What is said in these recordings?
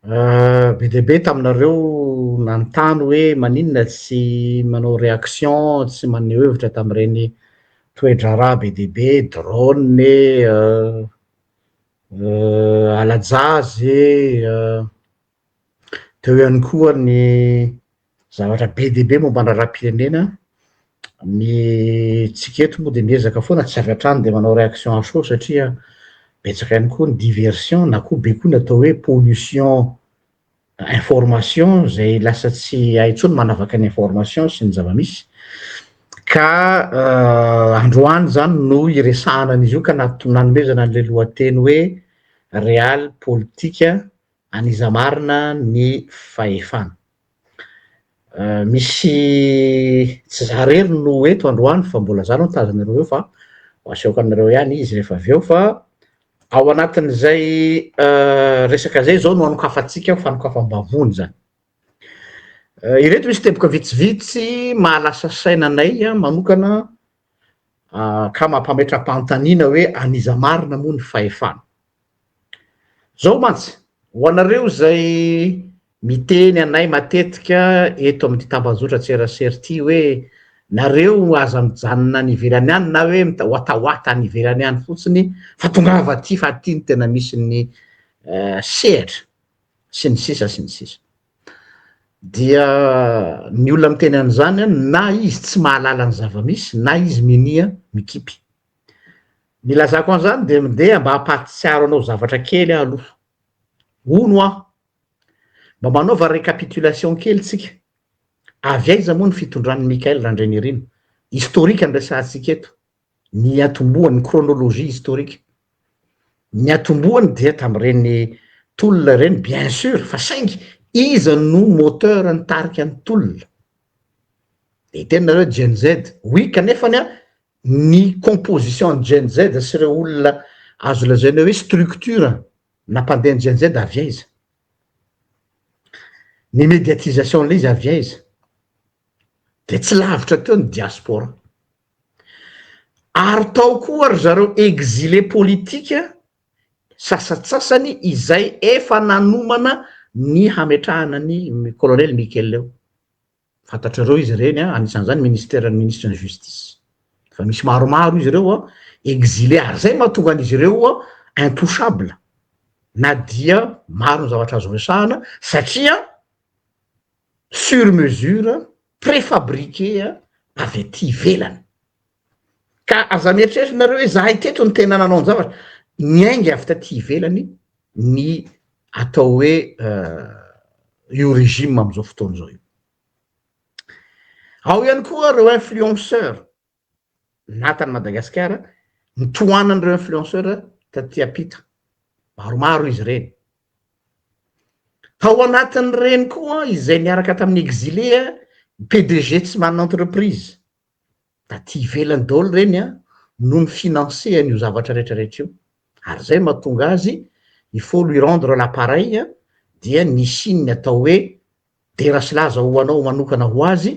Be deaibe taminareo nanontany hoe maninona tsy manao réaction, tsy maneho hevitra tamin'ireny toe-draharaha be deaibe, drone, alajazy, teo ihany koa ny zavatra be deaibe momba ny raharaham-pirenena. Ny tsika eto moa de miezaka foana tsy avy hatrany de manao réaction à chaud satria betsaka ihany koa ny diversion na koa be koa ny atao hoe pollution information zay lasa tsy hay intsony manavaka ny information sy ny zava-misy. Ka androany zany no iresahana an'izy io ka nanomezana an'le lohateny hoe real politika aniza marina ny fahefana. Misy tsy za rery no eto androany fa mbola za no tazanareo eo fa ho asehoako anareo ihany izy rehefa avy eo fa ao anatin'izay resaka zay zao no anokafantsika fanokafam-bavony zany. Ireto misy teboka vitsivitsy mahalasa sainanay manokana ka mampametra-panontaniana hoe aniza marina moa ny fahefana. Zao mantsy, ho anareo zay miteny anay matetika eto amin'ny tambazotra tserasera ty hoe nareo aza mijanona any ivelany any na hoe mitahoatahoata any ivelany any fotsiny fa tongava aty fa aty no tena misy ny sehatra sy ny sisa sy ny sisa. Dia ny olona miteny an'izany na izy tsy mahalala ny zava-misy na izy minia mikipy. Ny ilazako an'izany de mindeha mba hampahatsiaro anao zavatra kely aho aloha. Ono aho, mba manaova récapitulation kely tsika. Avy aiza moa ny fitondran'i Mikaël Randrianirina? Historika ny resahantsika eto. Ny atombohany chronologie historique. Ny atombohany dia tamin'ireny tolona reny bien sûr fa saingy iza no moteur nitarika ny tolona. De tenareo Gen Z, oui kanefany ny composition Gen Z sy ireo olona azo lazaina hoe structure nampandeha ny Gen Z avy aiza? Ny médiatisation le izy avy aiza? De tsy lavitra teo ny diaspora. Ary tao koa ry zareo exilé politika sasatsasany izay efa nanomana ny hametrahana ny colonel Mikel Leo. Fantatrareo izy reny anisan'izany ministère ministre ny justice. Fa misy maromaro izy ireo exilé ary zay mahatonga an'izy ireo intouchable. Na dia maro ny zavatra azo resahana satria sur mesure préfabriqué avy aty ivelany. Ka aza mieritreritry nareo hoe zahay teto ny tena nanao ny zavatra, niainga avy taty ivelany ny atao hoe io régime am'izao fotoana zao io. Ao ihany koa reo influenceur natany Madagasikara, nitoanan'ireo influenceur taty ampita. Maromaro izy reny. Ao anatin'ireny koa izay niaraka tamin'ny exilé PDG tsy manana entreprise. Taty ivelany daholo reny no mifinancer an'io zavatra rehetrarehetra io. Ary zay mahatonga azy il faut lui rendre l'appareil dia ny signe atao hoe deratsilaza ho anao manokana ho azy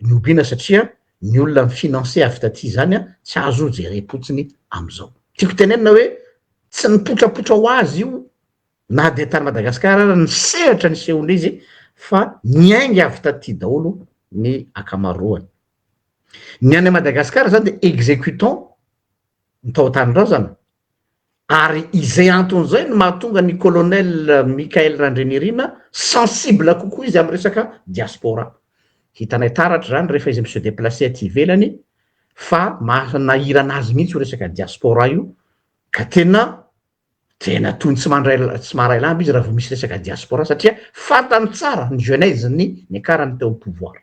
ny obiana satria ny olona mifinancer avy taty zany tsy azo jerem-potsiny am'izao. Tiako tenenina hoe tsy nipotrapotra ho azy io na de tany Madagasikara ny sehatra ny sehony izy fa niainga avy taty daholo ny akamaroany. Ny any Madagasikara zany de exécutant ny tao an-tanindrazana. Ary izay anton'izay no mahatonga ny colonel Mikaël Randrianirina sensible kokoa izy amin'ny resaka diaspora. Hitanay taratra zany rehefa izy mi-se déplacer aty ivelany fa nahira anazy mihitsy io resaka diaspora io ka tena toy ny tsy maharay lamby izy raha vao misy resaka diaspora satria fantany tsara ny jeunesse-ny akarany teo amin'ny pouvoir.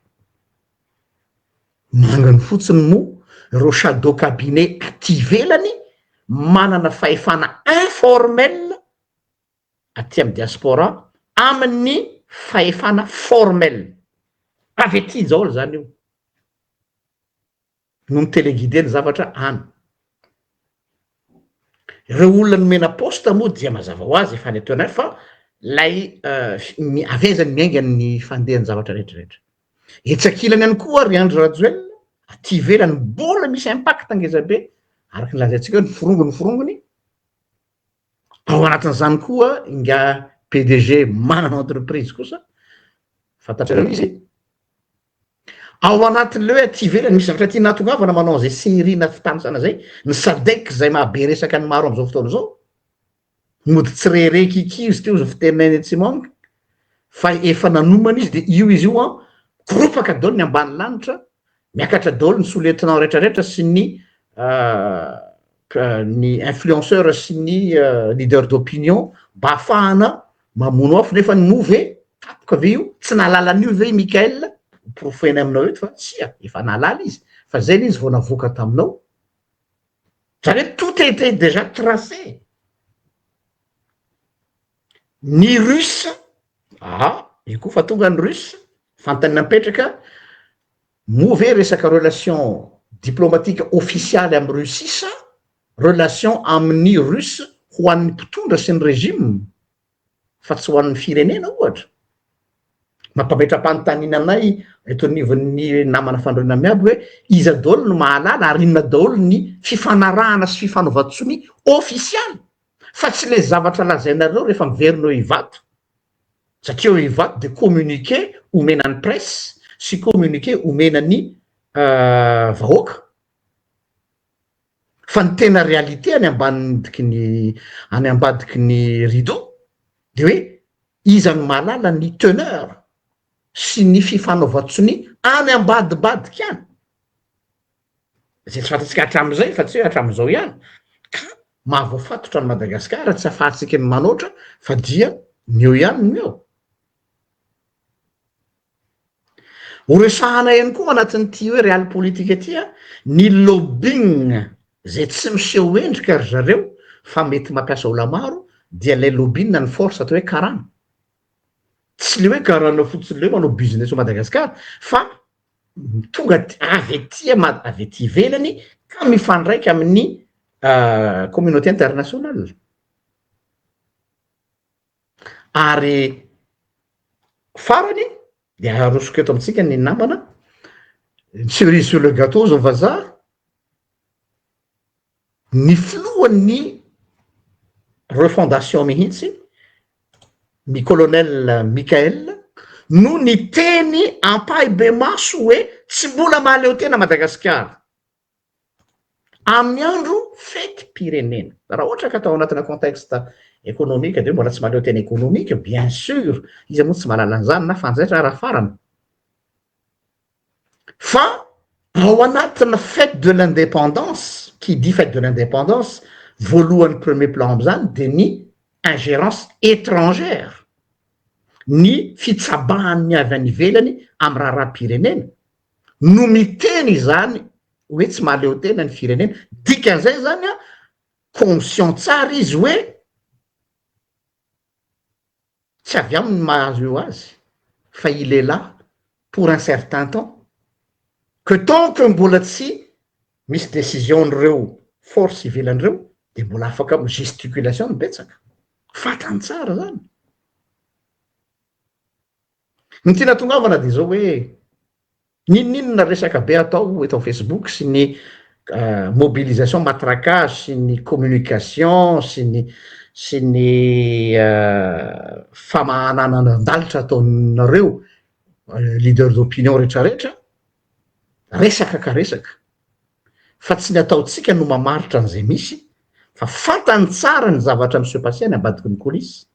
Mangany fotsiny moa reo shadow cabinet aty ivelany manana fahefana informel aty amin'ny diaspora amin'ny fahefana formel. Avy aty daholo zany io. No miteléguidé ny zavatra any. Reo olona nomena poste moa dia mazava ho azy efa ny atao anay fa lay avy aiza ny miainga ny fandehan'ny zavatra rehetrarehetra. Etsakilany ihany koa ry Andry Rajoelina aty ivelany mbola misy impact ngezabe araky ny lazaintsika hoe ny forongony. Ao anatin'izany koa nga PDG manana entreprise kosa fantatrareo izy ao anatin'le hoe aty ivelany misy zavatra ty natongavana manao zay série na fitanisana zay ny sadek zay mahabe resaka ny maro am'izao fotoana zao mody tsy rerekiky izy teo za fitenenany tsy manka fa efa nanomana izy de io izy io a gropaka daholo ny ambany lanitra miakatra daholo ny soletinao rehetrarehetra sy ny influenceur sy ny leader d'opinion mba ahafahana mamono afo nefa ny move tapoka ve io tsy nahalalany io ve Mikael profeny aminao eto fa tsia efa nahalala izy fa zay le izy vao navoaka taminao zany hoe tout était déjà tracé ny russe io koa fa tonga ny russe fantany napetraka move resaka relation diplomatique officiale amy Russie sa relation amin'ny russe ho an'ny mpitondra sy ny régime fa tsy ho an'ny firenena ohatra mampametra-panontaniana anay eto anivon'ny namana fandroana miaby hoe iza daholo no mahalala ary inona daholo ny fifanarahana sy fifanovatsomy officialy fa tsy le zavatra lazainareo rehefa miverinao hivato satria eo hivato de communiqué omenany presse sy communiqué omenany vahoaka fa ny tena réalité any ambadiky ny rideau de hoe iza no mahalala ny teneur sy ny fifanovatsony any ambadibadiky any zay tsy fantatsika hatram'izay fa tsy hoe hatram'izao ihany ka mahavoafatotra ny Madagasikara tsy afahantsika ny manoatra fa dia ny eo ihany ny eo horesahana ihany koa anatin'ity hoe réal politique ty ny lobbying zay tsy miseho endrika ry zareo fa mety mampiasa ola maro dia lay lobbying ny force atao hoe karana tsy le hoe karana fotsiny le manao business au Madagasikara fa tonga avy ety ivelany ka mifandraika amin'ny communauté internationale ary farany de arosoko eto amitsika ny namana cerise sur le gâteau zao vazaha ny filohan'ny refondation mihitsy ny colonel Mikael no ny teny ampahy be maso hoe tsy mbola mahaleo tena Madagasikara amin'ny andro fety pirenena raha ohatra ka atao anatina contexte économique de mbola tsy mahaleo tena économique bien sûr izy moa tsy mahalala an'izany na fanjaitra raha farany fa ao anatina fête de l'indépendance qui dit fête de l'indépendance voalohany premier plan am'izany de ny ingérence étrangère ny fitsabahan'ny avy any ivelany amy rahapirenena no miteny zany hoe tsy mahaleo tena ny firenena dikan'izay zany conscient tsara izy hoe tsy avy aminy mahazo eo azy fa il est là pour un certain temps que tant que mbola tsy misy décision n'ireo force ivelan'ireo de mbola afaka amy gesticulation ny betsaka fatany tsara zany ny tina tongavana de zao hoe ninninona resaka be atao eto Facebook sy ny mobilisation matraquage sy ny communication sy ny famahanana andalitra ataonareo leader d'opinion rehetrarehetra resaka ka resaka fa tsy ny ataotsika no mamaritra an'izay misy fa fantany tsara ny zavatra monsieur Pasiany ambadiky ny coulisse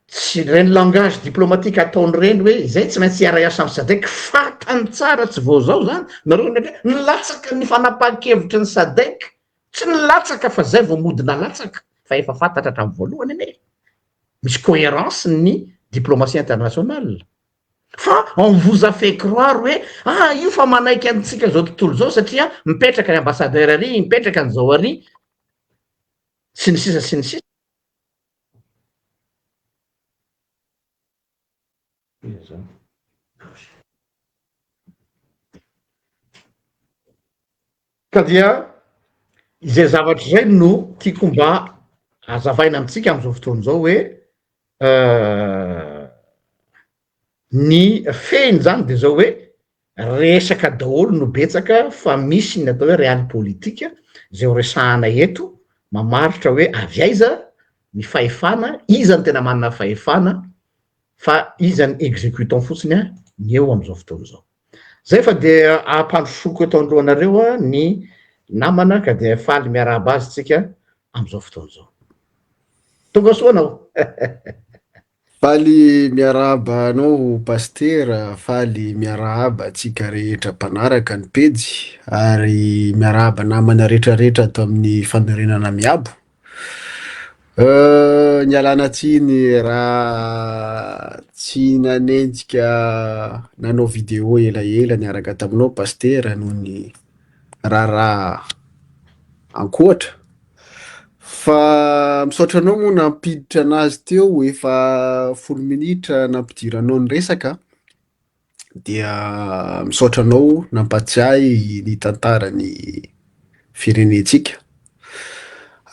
tsy reny langage diplomatique ataony reny hoe zay tsy maintsy hiara-iasa amy sadek fatany tsara tsy vao zao zany nareo nilatsaka ny fanapahan-kevitry ny sadek tsy nilatsaka fa zay vao mody nalatsaka fa efa fantatra hatramy voalohany ane misy cohérence ny diplomatie internationale fa on vous a fait croire hoe io fa manaiky antsika zao tontolo zao satria mipetraka ny ambassadeur ary mipetraka ny zao ary sy ny sisa sy ny sisa ka dia izay zavatra zay no tiako mba azavaina amitsika am'izao fotoana zao hoe ny feny zany de zao hoe resaka daholo no betsaka fa misy ny atao hoe réal politique zay ho resahana eto mamaritra hoe avy aiza ny fahefana, iza ny tena manana fahefana, fa iza ny exécutant fotsiny a ny eo am'izao fotoana zao. Zay fa de ampandrosoko eto androanareo a ny namana ka de faly miarahaba azy tsika am'izao fotoana zao. Tonga soa anao. Faly miarahaba anao pastera, faly miarahaba atsika rehetra mpanaraka ny pejy, ary miarahaba namana rehetrarehetra ato amin'ny fanorenana miabo. Nialana tsiny raha tsy nanenjika nanao video elaela niaraka taminao pastera noho ny raha ankoatra. Fa misaotra anao moa nampiditra anazy teo, efa 10 minitra nampidiranao ny resaka, dia misaotra anao nampatsiahy ny tantarany firenentsika.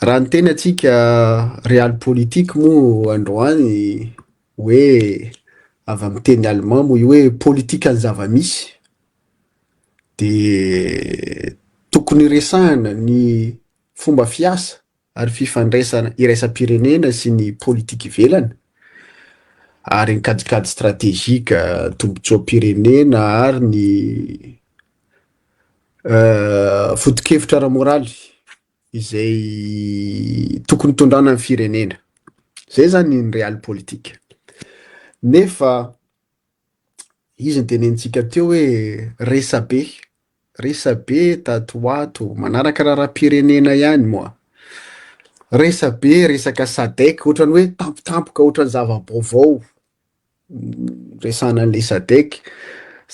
Raha ny tena atsika real politique moa androany hoe avy amin'ny teny allemand moa io hoe politika ny zava-misy, de tokony resahana ny fomba fiasa ary fifandraisana iraisam-pirenena sy ny politika ivelany, ary ny kadikady stratégique tombotsoa-pirenena ary ny foto-kevitra ara-moraly izay tokony tondrana amin'ny firenena. Zay zany ny real politique. Nefa izy ny tenentsika teo hoe resa be tato ho ato, manaraka raharaham-pirenena ihany moa. Resa be resaka SADC, ohatrany hoe tampotampoka ohatrany zava-baovao resana an'le SADC.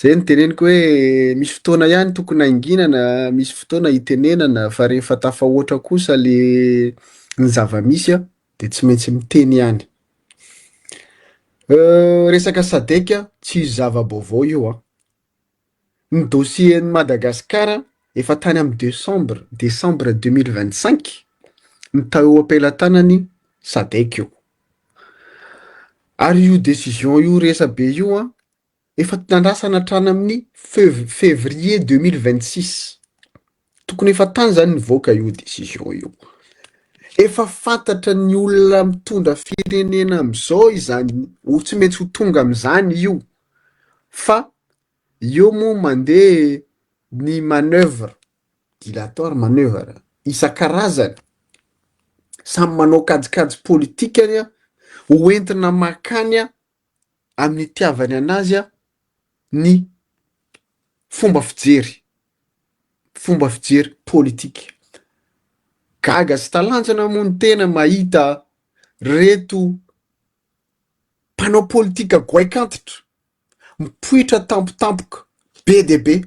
Zay ny teneniko hoe misy fotoana ihany tokony hainginana, misy fotoana hitenenana, fa rehefa tafahoatra kosa le ny zava-misy de tsy maintsy miteny ihany. Resaka SADC tsy zava-baovao io. Ny dossier ny Madagasikara efa tany amin'ny décembre 2025 ny tao am-pelatanany SADC io. Ary io décision io resa be io efa nandrasana hatrany amin'ny février 2026. Tokony efa tany zany nivoaka io décision io. Efa fantatra ny olona mitondra firenena am'izao izany, ho tsy maintsy ho tonga am'izany io, fa io moa mandeha ny manœuvre dilatoire, manœuvre isan-karazany, samy manao kajikajy politikany ho entina makany amin'ny tiavany anazy ny fomba fijery politika. Gaga sy talanjana moa ny tena mahita reto mpanao politika goaikantitra mipoitra tampotampoka be de be,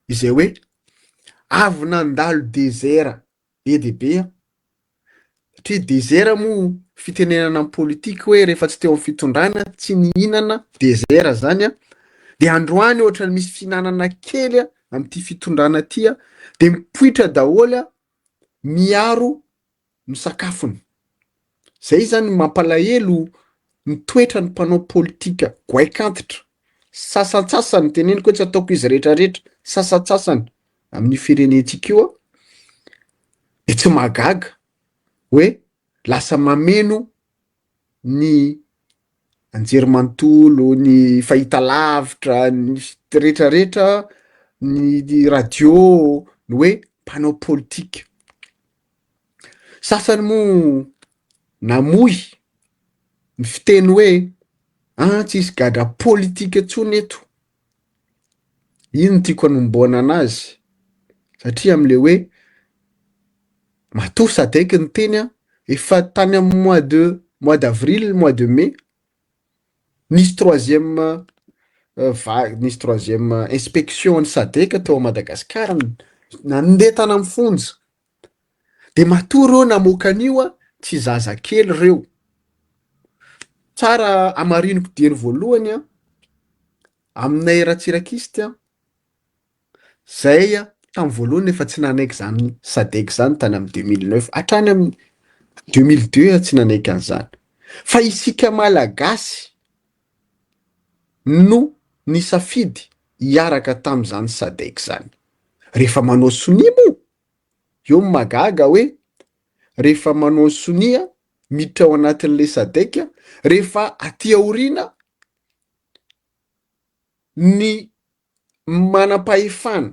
izay hoe avy nandalo désert be de be. Satria désert moa fitenenana amin'ny politika hoe rehefa tsy teo amin'ny fitondrana tsy nihinana, désert zany de androany ohatrany misy finanana kely amin'ity fitondrana ty de mipoitra daholo miaro ny sakafony. Zay zany mampalahelo ny toetra ny mpanao politika goaikantitra. Sasatsasany teneniko hoe tsy ataoko izy rehetrarehetra, sasatsasany amin'ny firenentsika io de tsy magaga hoe lasa mameno ny anjerimanontolo, ny fahitalavitra, ny rehetrarehetra, ny radio, ny hoe mpanao politika. Sasany moa namoy ny fiteny hoe tsisy gadra politika intsony eto. Iny no tiako hanomboana anazy, satria am'le hoe matoa SADC ny teny efa tany amin'ny mois d'avril, mois de mai nisy troisième nisy troisième inspection ny SADC tao Madagasikara, nandeha tany amin'ny fonja. De matoa reo namoaka an'io tsy zaza kely reo. Tsara amariniko dieny voalohany aminay Ratsirakisy zay tamin'ny voalohany efa tsy nanaiky zany SADC zany tany amin'ny 2009 hatrany amin'ny 2002 tsy nanaiky an'izany. Fa isika malagasy no nisafidy hiaraka tamin'izany SADC zany. Rehefa manao sonimo io magaga hoe rehefa manao sonia miditra ao anatin'le SADC, rehefa aty aoriana ny manam-pahefana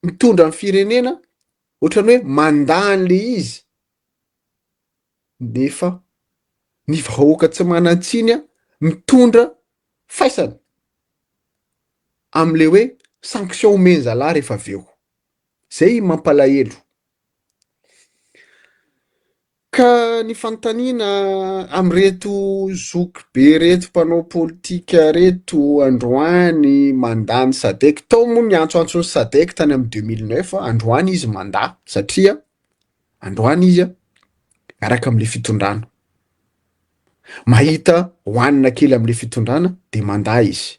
mitondra ny firenena ohatrany hoe mandany le izy nefa ny vahoaka tsy manan-tsiny mitondra faisana am'le hoe sanction omenzalahy rehefa aveo. Zay mampalahelo. Ka ny fanontaniana am'reto zoky be reto mpanao politika reto androany mandany SADC, tao moa ny antsoantsony SADC tany amin'ny 2009 androany izy manda satria androany izy miaraka am'le fitondrana. Mahita hoanina kely am'le fitondrana de manda izy.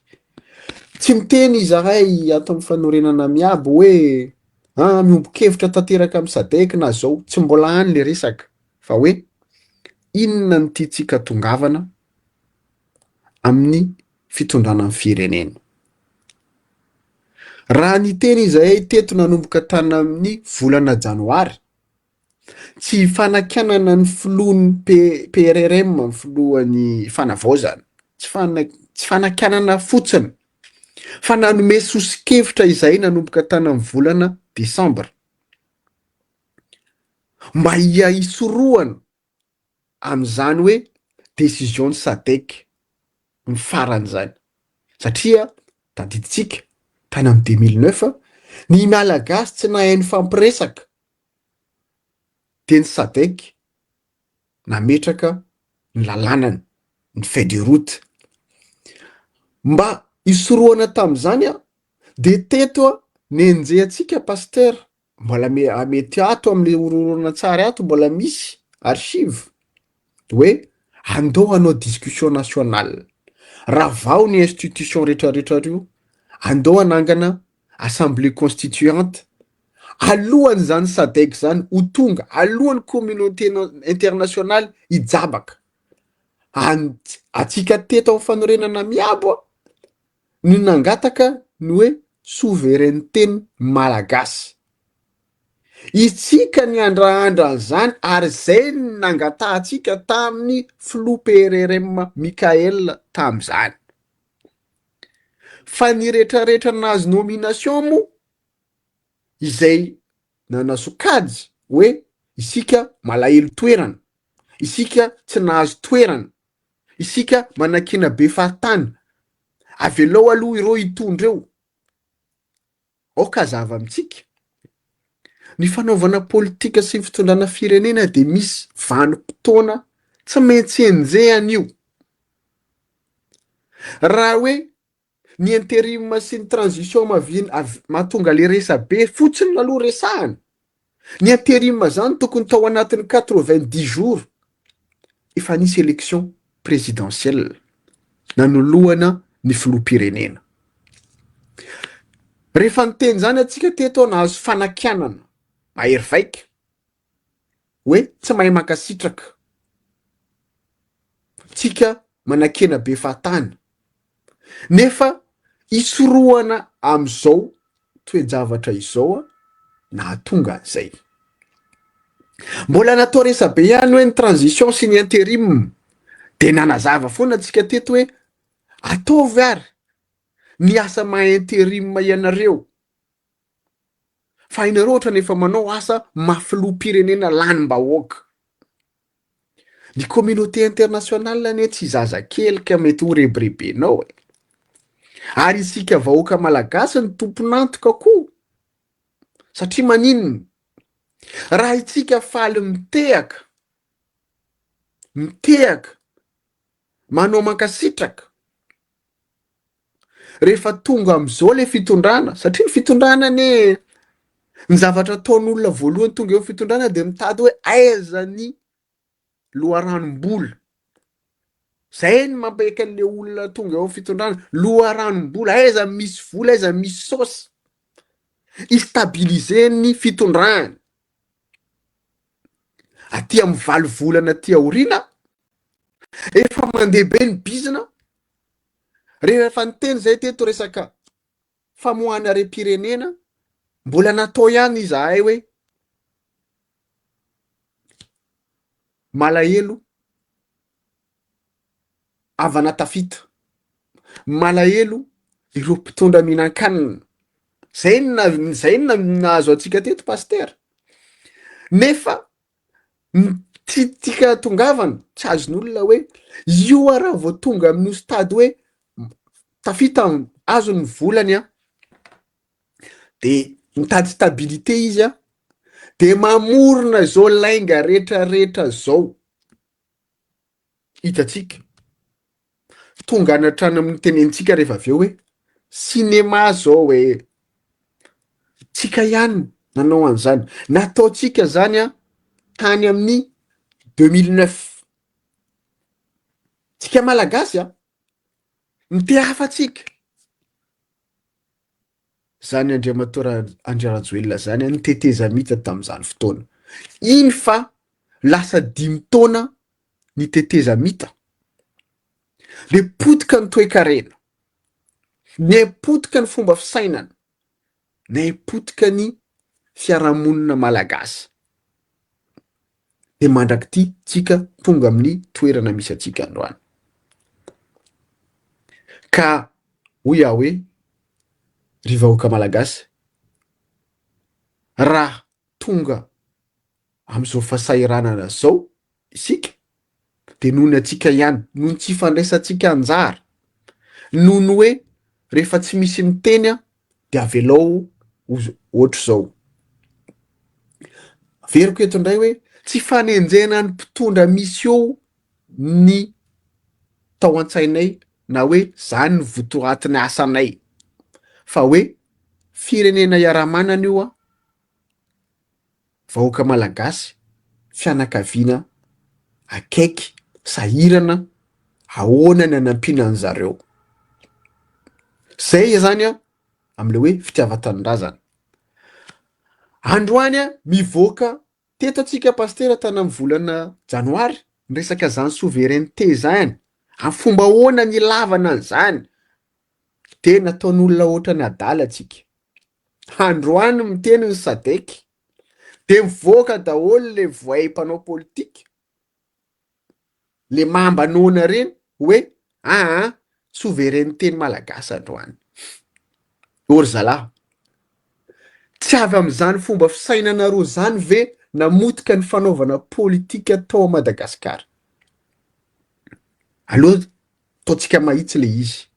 Tsy miteny izahay ato amin'ny fanorenana miabo hoe miombon-kevitra tanteraka amin'ny SADC na zao, tsy mbola any le resaka fa hoe inona ny tiantsika tongavana amin'ny fitondrana amin'ny firenena. Raha ny teny izahay teto nanomboka tany amin'ny volana janoary, tsy fanakanana ny filohan'ny PRRM amin'ny filohan'ny fanavaozana, tsy fanakanana fotsiny, fa nanome sosi-kevitra izahay nanomboka tany amin'ny volana desambra mba hisorohana amin'izany hoe décision ny SADC ny faran'izany. Satria tadiditsika tany amin'ny 2009 ny Malagasy tsy nahay ny fampiresaka de ny SADC nametraka ny lalànany, ny feuille de route. Mba hisorohana tam'izany de teto nenjehantsika pasteur mbola mety ato am'le horohoronan-tsary ato mbola misy archive hoe andao hanao discussion nationale. Raha vao ny institution rehetrarehetra reo andao hanangana assemblée constituante alohan'ny zany SADC zany ho tonga, alohan'ny communauté internationale hijabaka. Atsika teto amin'ny fanorenana miabo ny nangataka ny hoe souveraineté malagasy. Itsika ny andrahandra zany ary zay ny nangatahantsika tamin'ny filoha PRRM Mikael tam'izany. Fa ny rehetrarehetra nahazo nomination mo izay nanasokajy hoe isika malahelo toerana, isika tsy nahazo toerana, isika manakina be fahatany, avelao aloha ireo hitondreo. Okazava amitsika ny fanaovana politika sy fitondrana firenena de misy vanim-potoana tsy maintsy enjehana io. Raha hoe ny intérim sy ny transition mahatonga le resabe fotsiny aloha resahana. Ny intérim zany tokony tao anatin'ny 90 jours efa nisy élection présidentielle nanoloana ny filoham-pirenena. Rehefa niteny zany atsika teto nahazo fanakanana mahery vaika hoe tsy mahay makasitraka, tsika manakena be fahatany, nefa hisorohana am'izao toe-javatra izao nahatonga an'izay. Mbola natao resabe ihany hoe ny transition sy ny intérim de nanazava foana atsika teto hoe ataovy ary ny asa maha-intérim ianareo fa ianareo ohatra nefa manao asa mafiloham-pirenena lanim-bahoaka. Ny communauté internationale anie tsy zaza kely ka mety ho rebrebenao ary isika vahoaka malagasy ny tompon'antoka koa. Satria maninona? Raha itsika faly mitehaka manao mankasitraka rehefa tonga am'izao le fitondrana, satria ny fitondrana ny zavatra ataon'olona voalohany tonga eo fitondrana de mitady hoe aiza ny loharanom-bola. Zay ny mampaheka an'le olona tonga eo fitondrana, loharanom-bola, aiza misy vola, aiza misy saosy istabiliser ny fitondrana. Aty amin'ny 7 volana aty aoriana efa mandeha be ny bizina. Rehefa niteny zay teto resaka famoahana re-pirenena, mbola natao ihany izahay hoe malahelo avana tafita, malahelo ireo mpitondra minan-kanina. Zay na nahazo atsika teto paster. Nefa tika tongavana tsy azon'olona hoe io raha vao tonga amin'ny stady hoe tafita azo ny volany de mitady stabilité izy de mamorona zao lainga rehetrarehetra zao. Hitatsika tonga anatrany amin'ny tenentsika rehefa aveo hoe sinema zao hoe tsika ihany nanao an'izany, nataotsika zany tany amin'ny 2009. Tsika malagasy nite hafatsika. Zany Andriamatora Andry Rajoelina zany niteteza mita tamin'izany fotoana. Iny fa lasa 5 taona niteteza mita. Le potika ny toe-karena, ne potika ny fomba fisainana, ne potika ny fiarahamonina malagasy. De mandrakity tsika tonga amin'ny toerana misy atsika androany. Ka hoy aho hoe ry vahoaka malagasy, raha tonga am'izao fahasahiranana zao isika de noho ny atsika ihany, noho ny tsy fandraisantsika anjara, noho ny hoe rehefa tsy misy miteny de avelao ohatr' zao. Veriko eto indray hoe tsy fanenjena ny mpitondra misy eo ny tao an-tsainay na hoe zany ny votoatin'ny asanay, fa hoe firenena iara-manana io vahoaka malagasy, fianakaviana akaiky, sahirana, ahoana ny anampiana an'zareo. Zay zany am'le hoe fitiavan-tanindrazana. Androany mivoaka teto atsika paster tany amin'ny volana janoary resaka zany souveraineté zany, amin'ny fomba ahoana nilavana an'izany de nataon'olona ohatry ny adala atsika. Androany miteny ny SADC de mivoaka daholo le voay mpanao politika, le mamba-noana reny hoe souveraineté ny malagasy androany. Ory zalahy, tsy avy am'izany fomba fisainana roa zany ve namotika ny fanaovana politika tao Madagasikara? Aloha ataotsika mahitsy le izy.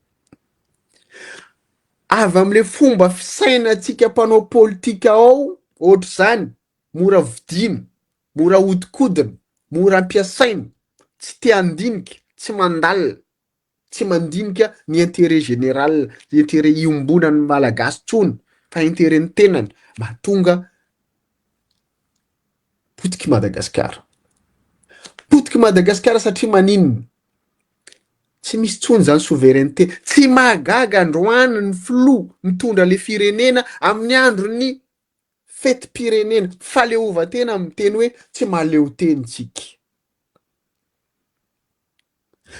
Avy am'le fomba fisainantsika mpanao politika ao, ohatr' zany, mora vidina, mora hodikodina, mora ampiasaina, tsy te handinika, tsy mandalina, tsy mandinika ny intérêt général, ny intérêt iombonan'ny malagasy tsony, fa intérêt ny tenany, mahatonga potiky Madagasikara. Potiky Madagasikara satria maninona? Tsy misy tsony zany souveraineté, tsy mahagaga androany ny filoha mitondra le firenena amin'ny andro ny fetim-pirenena, faleovan-tena amin'ny teny hoe tsy mahaleo tenitsika.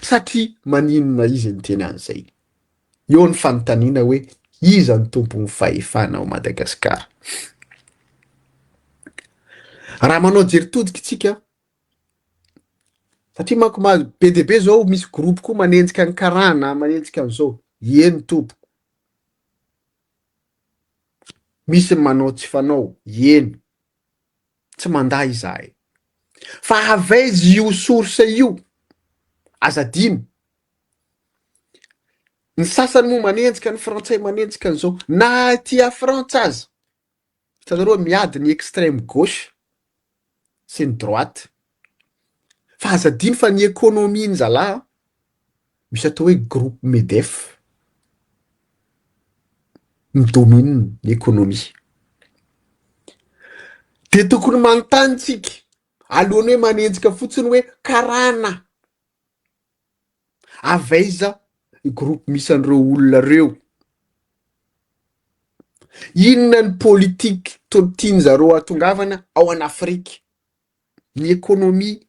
Satria maninona izy ny teny an'izay? Eo ny fanontaniana hoe iza ny tompon'ny fahefana ao Madagasikara. Raha manao jeritodika tsika, satria manko be dia be zao misy groupe koa manenjika ny karana, manenjika an'izao, eny tompoko. Misy manao tsy fanao, eny, tsy manday izahay. Fa avaiza io source io? Azadino. Ny sasany moa manenjika ny frantsay, manenjika an'izao, na tia frantsa aza. Hitanareo miady ny extrême gauche sy ny droite. Fa azadino fa ny économie ny zalahy, misy atao hoe groupe MEDEF, midomine ny économie. De tokony manontany tsika alohan'ny hoe manenjika fotsiny hoe karana, avaiza groupe misy an'ireo olona reo? Inona ny politika tian'zareo atongavana ao an'Afrika? Ny économie,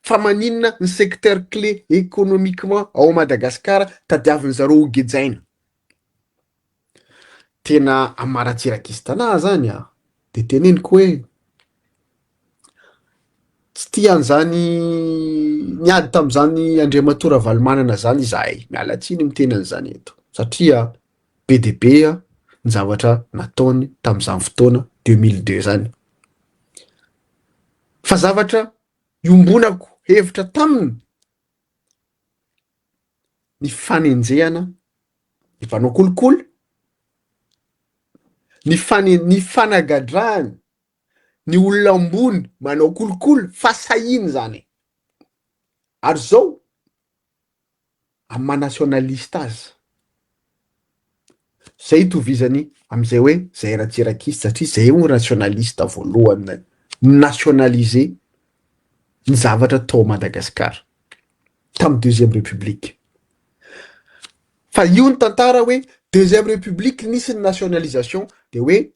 fa maninona ny secteur clé économiquement ao Madagasikara tadiavin'zareo ho gejaina? Tena amaratsirak'isy tanahy zany de teneniko hoe tsy tia an'izany niady tamin'izany Andriamatora Valomanana zany izahay. Miala tsiny miteny an'izany eto. Satria be dia be ny zavatra nataony tamin'izany fotoana 2002 zany. Fa zavatra iombonako hevitra taminy ny fanenjehana ny mpanao kolikoly, ny fanagadrahany ny olona ambony manao kolikoly fa sahiny zany. Ary zao amin'ny maha-nationaliste azy. Zay itovizany amin'izay hoe zay ratserakista satria zay io nationaliste voalohany nationaliser ny zavatra tao Madagasikara tamin'ny deuxième république. Fa io ny tantara hoe deuxième république nisy ny nationalisation de hoe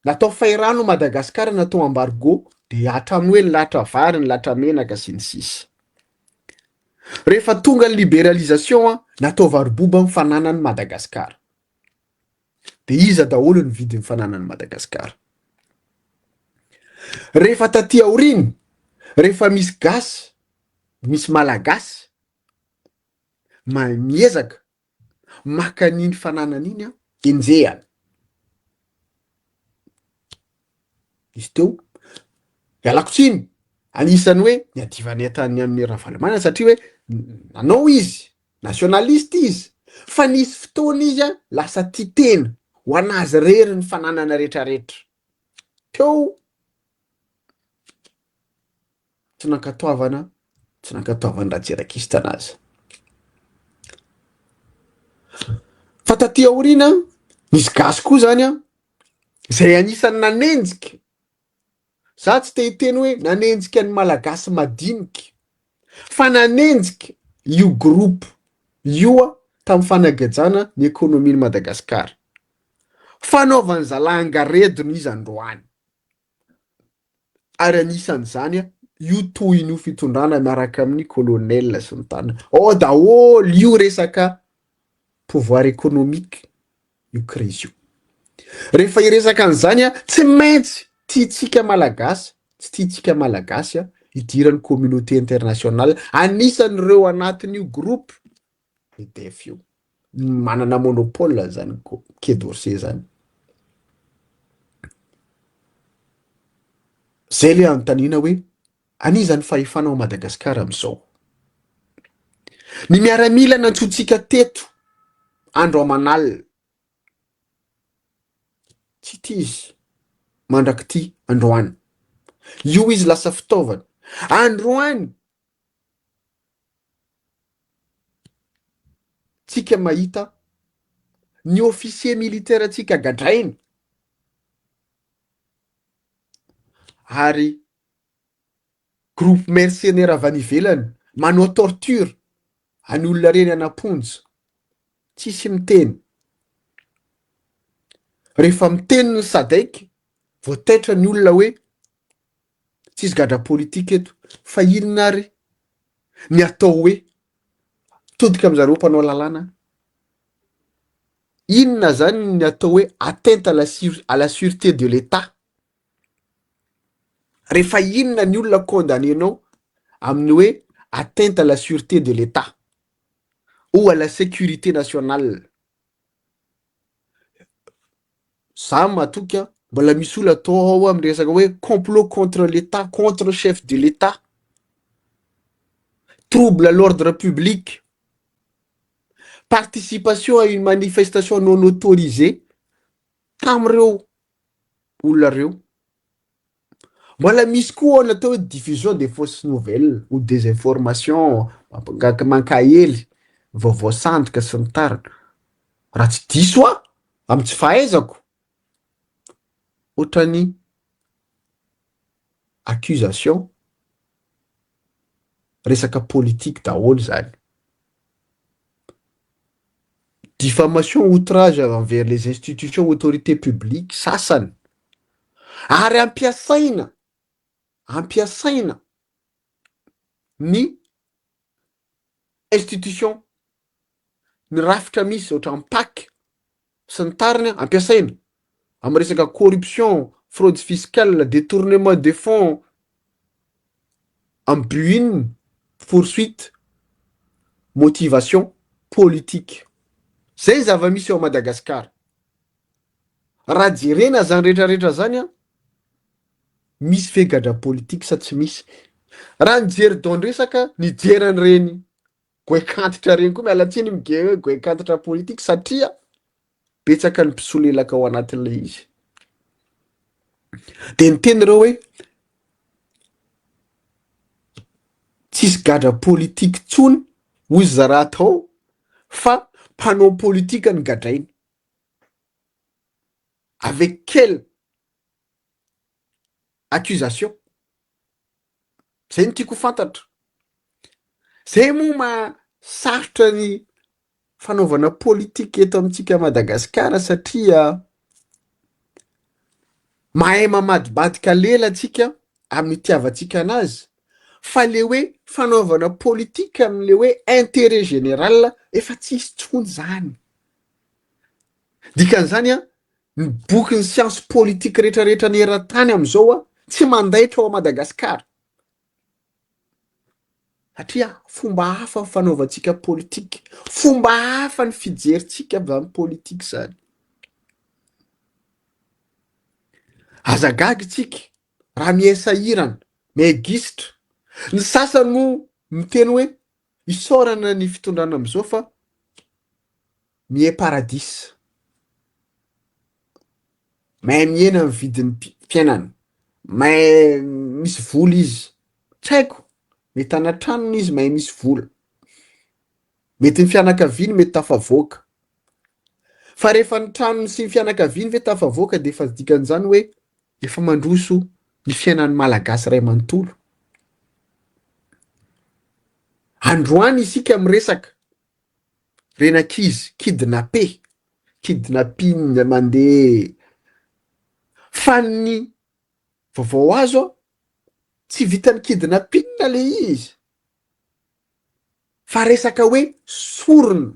natao fairano Madagasikara, natao embargo de hatramin'ny hoe nilatra vary, nilatra menaka sy ny sisa. Rehefa tonga ny libéralisation natao varoboba mifananany Madagasikara. De iza daholo ny vidy mifananany Madagasikara. Rehefa taty aoriny, rehefa misy gasy, misy malagasy miezaka maka n'iny fananan'iny enjehany. Izy teo ialako tsiny anisany hoe niadivany atany amin'ny Ravalomanana satria hoe nanao izy nationaliste izy fa nisy fotoana izy lasa tia tena ho anazy rery ny fananana rehetrarehetra. Teo tsy nankatoavana ratserakista anazy. Fa taty aorina nisy gasy koa zany zay anisany nanenjika. Za tsy te hiteny hoe nanenjika ny malagasy madinika fa nanenjika io groupe io tamin'ny fanagajana ny ekonomin'i Madagasikara. Fanaovany zalahangaredony izy androany. Ary anisan'izany io tohin'io fitondrana miaraka amin'ny colonel sy ny tana. Ao daholo io resaka pouvoir économique io crise io. Rehefa iresaka an'izany tsy maintsy tiatsika malagasy, tsy tiatsika malagasy idiran'ny communauté internationale. Anisan'ireo anatin'io groupe EDF io. Manana monopole zany Quai d'Orsay zany. Zay le anontaniana hoe anizany fahefanao Madagasikara amin'izao. Ny miaramila nantsoitsika teto andro aman'alina. Tsy tia izy mandrakity androany. Io izy lasa fitaovana. Androany tsika mahita ny officier militaire tsika gadrainy. Ary groupe mercenaire avy any ivelany manao torture any olona reny anaponja. Tsisy miteny. Rehefa miteny ny SADC voataitra ny olona hoe tsisy gadra politika eto fa inona ary ny atao hoe todika amin'izareo mpanao lalàna. Inona zany ny atao hoe atteinte à la sûreté de l'État. Rehefa inona ny olona condamnenao amin'ny hoe atteinte à la sûreté de l'État ou à la sécurité nationale. Za matoka mbola misy olona atao ao amin'ny resaka hoe complot contre l'État, contre le chef de l'État, trouble à l'ordre public, participation à une manifestation non autorisée tamin'ireo olona reo. Mbola misy koa natao hoe diffusion des fausses nouvelles ou des informations mankahely vaovao sandoka sy ny tariny. Raha tsy diso amin'ny tsy fahaizako ohatrany accusation resaka politique daholo zany. Diffamation, outrage envers les institutions, autorités publiques sasany. Ary ampiasaina ny institution ny rafitra misy ohatra MPAC sy ny tariny ampiasaina amin'ny resaka corruption, fraude fiscale, détournement de fonds en but poursuite motivation politique. Zay zava-misy eo a Madagasikara. Raha jerena zany rehetrarehetra zany a, misy fegadra politika sa tsy misy. Raha nijery Dondresaka, nijeran'ireny goekantitra reny koa mialatsiny mige hoe goekantitra politika satria betsaka ny mpisolelaka ao anatin'ilay izy. De niteny reo hoe tsisy gadra politika tsony hoy zara atao fa mpanao politika ny gadrainy. Avec quelle accusation? Zay no tiako fantatra. Zay moa mahasarotra ny fanaovana politika eto amintsika Madagasikara satria mahay mamadibadika lela atsika amin'ny tiavatsika anazy, fa le hoe fanaovana politika amin'le hoe intérêt général efa tsisy tsony zany. Dikan'izany a, ny bokin'ny siansy politika rehetrarehetra ny eran-tany amin'izao a tsy mandaitra ao a Madagasikara. Satria fomba hafa ny fanaovantsika politika, fomba hafa ny fijerintsika avy amin'ny politika zany. Azagaga tsika raha miasairana, miagisitra. Ny sasany moa miteny hoe isaorana ny fitondrana amin'izao fa mie-paradisa. Mahay miena amin'ny vidin'ny fiainana, mahay misy vola izy. Tsy haiko, mety anatranony izy mahay misy vola. Mety ny fianakaviany mety tafavoaka. Fa rehefa ny tranony sy ny fianakaviany ve tafavoaka de efa dikan'izany hoe efa mandroso ny fiainan'ny malagasy ray manontolo. Androany isika miresaka renankizy kidnapping mandeha. Fa ny vaovao azo tsy vitan'ny kidnapping le izy, fa resaka hoe sorona.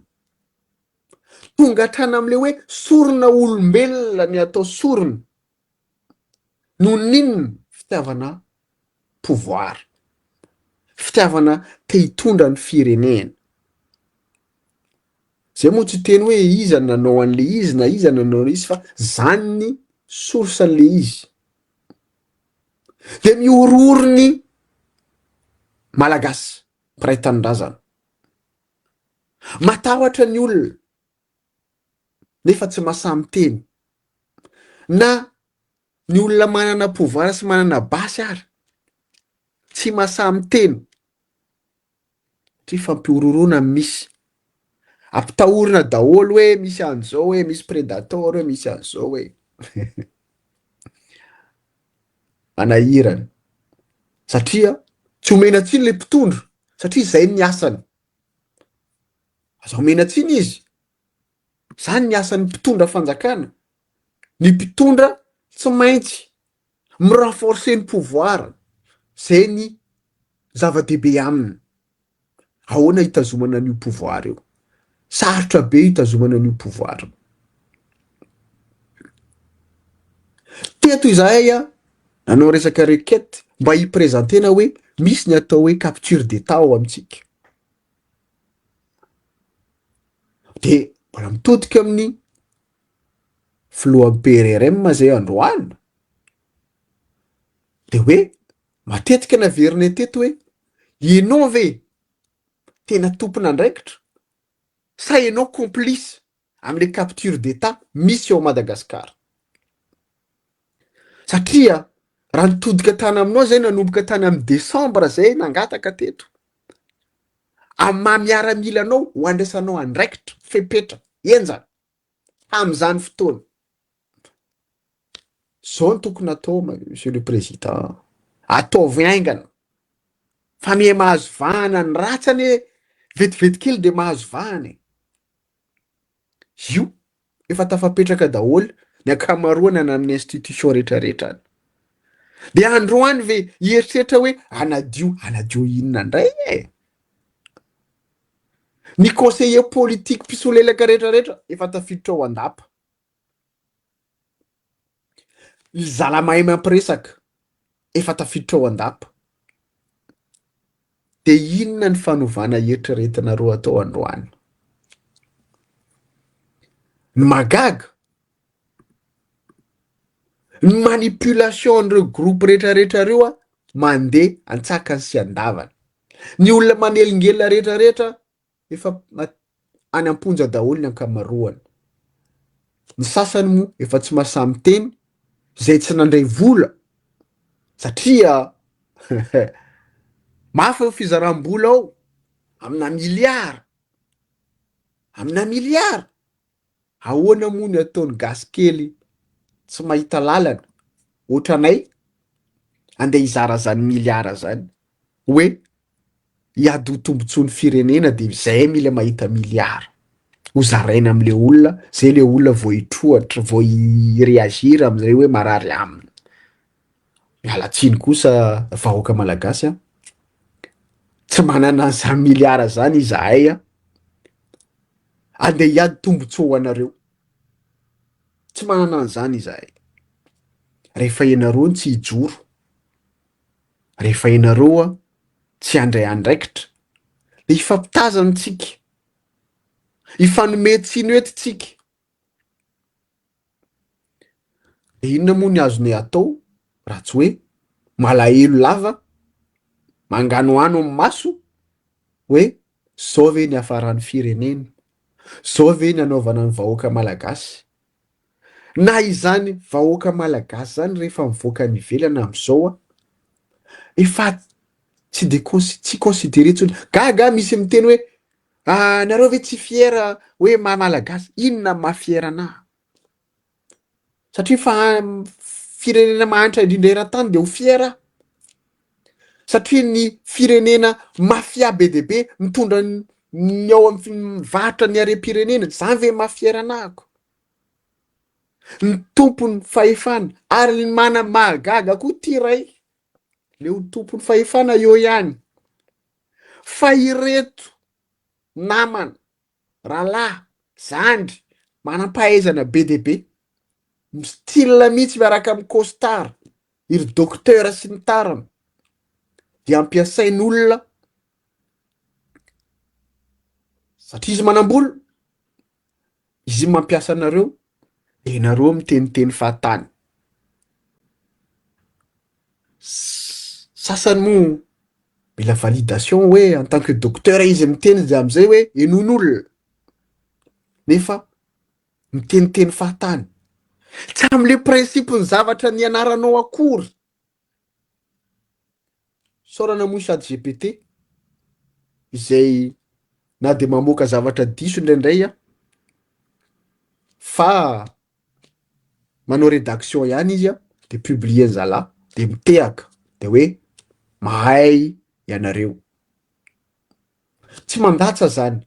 Tonga hatrany am'le hoe sorona olombelona ny atao sorona. No ninona fitiavana pouvoir, fitiavana te hitondra ny firenena. Zay moa tsy teny hoe iza nanao an'le izy na iza nanao izy, fa zany ny sorsan'le izy. De miororony malagasy mpiray tanindrazana. Matahotra ny olona nefa tsy mahasahy miteny. Na ny olona manana pouvoir sy manana basy ary tsy mahasahy miteny. Tsy fampiororona misy. Ampitahorina daholo hoe misy an'izao, hoe misy prédateur, hoe misy an'izao hoe. Anahirana. Satria tsy omena tsiny le mpitondra, satria zay ny asany. Aza omena tsiny izy. Zany ny asan'ny mpitondra fanjakana. Ny mpitondra tsy maintsy mirenforcer ny pouvoir. Zay ny zava-dehibe aminy. Ahoana hitazomana an'io pouvoir io? Sarotra be hitazomana an'io pouvoir. Teto izahay nanao resaka requête mba hiprezantena hoe misy ny atao hoe capture d'état ao amintsika. De mbola mitodika amin'ny filohan'ny PRRM zay androany. De hoe matetika naverina teto hoe ianao ve tena tompona andraikitra sa ianao complice amin'le capture d'état misy ao Madagasikara. Satria raha nitodika tany aminao zay nanomboka tany amin'ny Desambra zay nangataka teto. Amin'ny maha-miara-milanao ho andraisanao andraikitra fepetra enjana amin'izany fotoana. Zao ny tokony atao monsieur le président. Ataovy aingana. Fa mihe mahazo vahana ny ratsany vetivety kely de mahazo vahana. Io efa tafapetraka daholo ny ankamaroany amin'ny institution rehetrarehetra. De androany ve hieritreritra hoe anadio inona indray e? Ny conseiller politique mpisolelaka rehetrarehetra efa tafiditra ao andapa. Ny zala mahay mampiresaka efa tafiditra ao andapa. de inona ny fanovana eritreretinareo atao androany? Ny magaga, ny manipulation-n'ireo groupe rehetrarehetra reo a mandeha antsakany sy andavana. Ny olona manelingelina rehetrarehetra efa any am-ponja daholo ny ankamaroany. Ny sasany moa efa tsy mahasahy miteny zay tsy nandray vola satria mafy fizaram-bola ao amina miliara, ahoana moa ny ataony gasy kely tsy mahita lalana ohatranay andeha hizara zany miliara zany hoe hiady ho tombontsoan'ny firenena de zay mila mahita miliara ho zaraina am'le olona, zay le olona vao hitrohatra, vao hireagira am'zay hoe marary aminy. Mialatsiny kosa vahoaka malagasy a, tsy manana an'izany miliara zany izahay a, andeha hiady tombontsoa anareo, tsy manana an'izany izahay. Rehefa ianareo tsy hijoro, rehefa ianareo a tsy handray andraikitra, de hifampitazantsika, hifanome tsinoetitsika. De inona moa ny azony atao raha tsy hoe malahelo lava, manganoano amin'ny maso hoe zao ve ny hafaran'ny firenena, zao ve ny anaovana ny vahoaka malagasy. Na izany vahoaka malagasy zany rehefa mivoaka ny ivelany am'izao a, efa tsy de tsy considéré intsony. Gaga misy miteny hoe nareo ve tsy fiera hoe malagasy? Inona mahafiera anahy? Satria firenena mahantra indrindra eran-tany de ho fiera. Satria ny firenena mafia be de be mitondra ny ao amin'ny varotra ny harem-pirenena, zany ve mahafiera anahako? Ny tompony fahefana ary mana mahagaga koa ty ray, le ho tompony fahefana eo ihany. Fa ireto namana, rahalahy, zandry, manam-pahaizana be de be, style mihitsy miaraka amin'ny costard, iry docteur sy ny tariny, de ampiasain'olona satria izy manam-bola, izy mampiasa anareo, de nareo miteniteny fahatany. Sasany moa mila validation hoe en tant que docteur izy miteny de am'izay hoe enon'olona, nefa miteniteny fahatany. Tsy am'le principe ny zavatra nianaranao akory. Saorana moa sady GPT izay na de mamoaka zavatra diso indraindray a, fa manao rédaction ihany izy a, de publier zalahy, de mitehaka, de hoe mahay ianareo. Tsy mandatsa zany,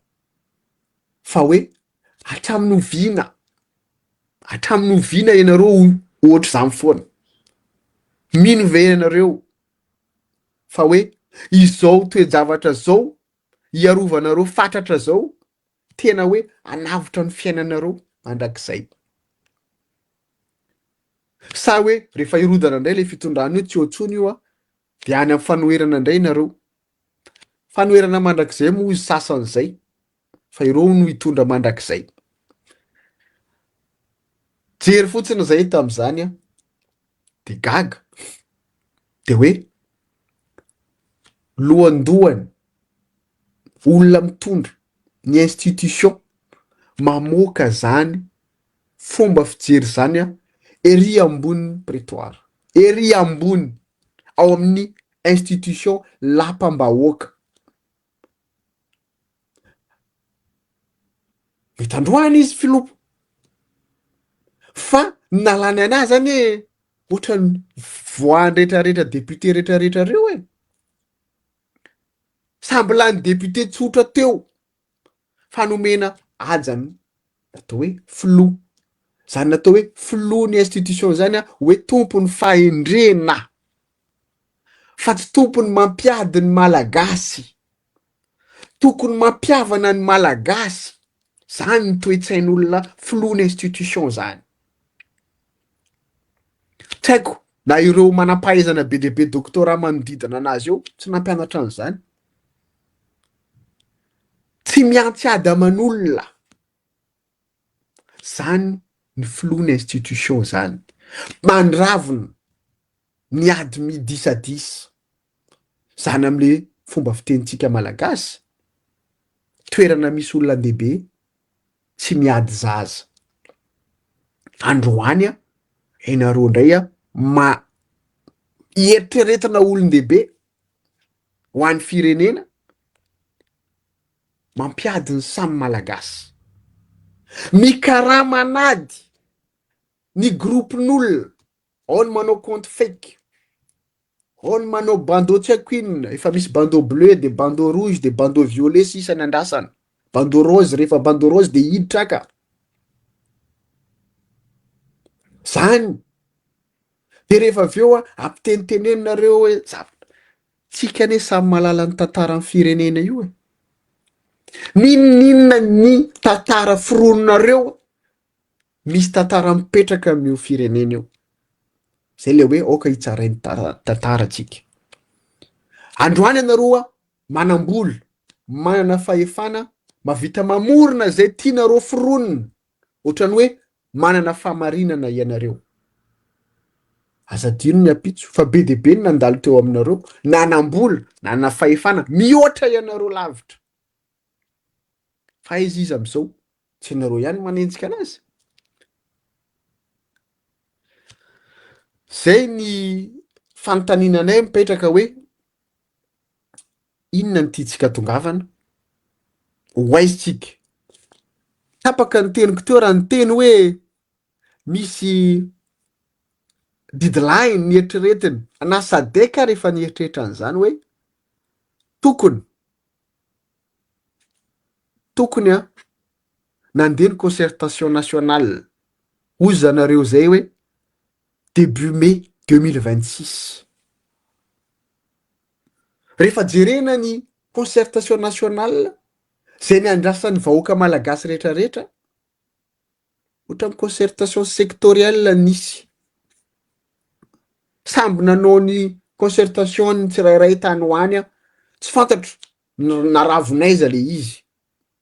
fa hoe hatramin'ny oviana ianareo ohatra zany foana. Mino ve ianareo fa hoe izao toe-javatra zao hiarovanareo fatratra zao tena hoe hanavotra ny fiainanareo mandrakizay. Sa hoe rehefa hirodana indray le fitondrana io tsy ohatsony io a, de any amin'ny fanoherana indray nareo. Fanoherana mandrakizay moa izy sasan'izay, fa ireo no hitondra mandrakizay. Jery fotsiny zay tam'izany a, de gaga, de hoe lohandohany olona mitondra ny institution mamoaka zany fomba fijery zany a ery ambony prétoire, ery ambony ao amin'ny institution lapam-bahoaka. Mety androany izy filopo, fa nalany anazy zany ohatrany voany rehetrarehetra, député rehetrarehetra reo e. Samby lany député tsotra teo fanomena ajany atao hoe filoha. Zany natao hoe filohan'ny institution zany a hoe tompony fahendrena, fa tsy tompony mampiady ny malagasy, tokony mampiavana ny malagasy. Zany ny toe-tsain'olona filohan'ny institution zany. Tsaiko na ireo manam-pahaizana be de be doctorat manodidina anazy eo tsy nampianatra an'izany. tsy miantsiady aman'olona. Zany ny filoan'ny institution zany. Mandravona ny ady midisadisa. Zany am'le fomba fitenitsika malagasy. Toerana misy olona ndehibe tsy miady zaza. Androany ianareo ndray eritreretina olon-dehibe ho an'ny firenena mampiady ny samy malagasy. Mikaramanady ny groupin'olona, ao ny manao compte fake, ao ny manao bandeau tsy haiko inona, efa misy bandeau bleu de bandeau rouge de bandeau violet sisa ny andrasana, bandeau rose, rehefa bandeau rose de hiditra ka. Zany de rehefa aveo ampitenitenenareo hoe tsika ane samy malala ny tantaran'ny firenena io e. Ninona ny tantara forononareo misy tantara mipetraka amin'io firenena io. Zay le hoe aoka hitsarainy tantara tsika. Androany ianareo manambola, manana fahefana, mavita mamorona zay tianareo foronina, ohatrany hoe manana famarinana ianareo. Aza adino ny apitso fa be de be ny nandalo teo aminareo, nanambola, nanana fahefana, mihoatra ianareo lavitra. Fa izy am'izao tsy ianareo ihany manenjika anazy. Zay ny fanotaninanay mipetraka hoe inona ny tiantsika tongavana, hoaizitsika. Tapaka ny teniko teo raha ny teny hoe misy deadline ny eritreretina, anasadeka rehefa ny eritreritra an'izany hoe tokony nandeha ny concertation nationale. Hoy zanareo zay hoe début mai 2026. Rehefa jerena ny concertation nationale zay ny andrasan'ny vahoaka malagasy rehetrarehetra, ohatra ny concertation sectorielle nisy. Samby nanao ny concertation ny tsirairay tany hoany tsy fantatro naravonaiza le izy.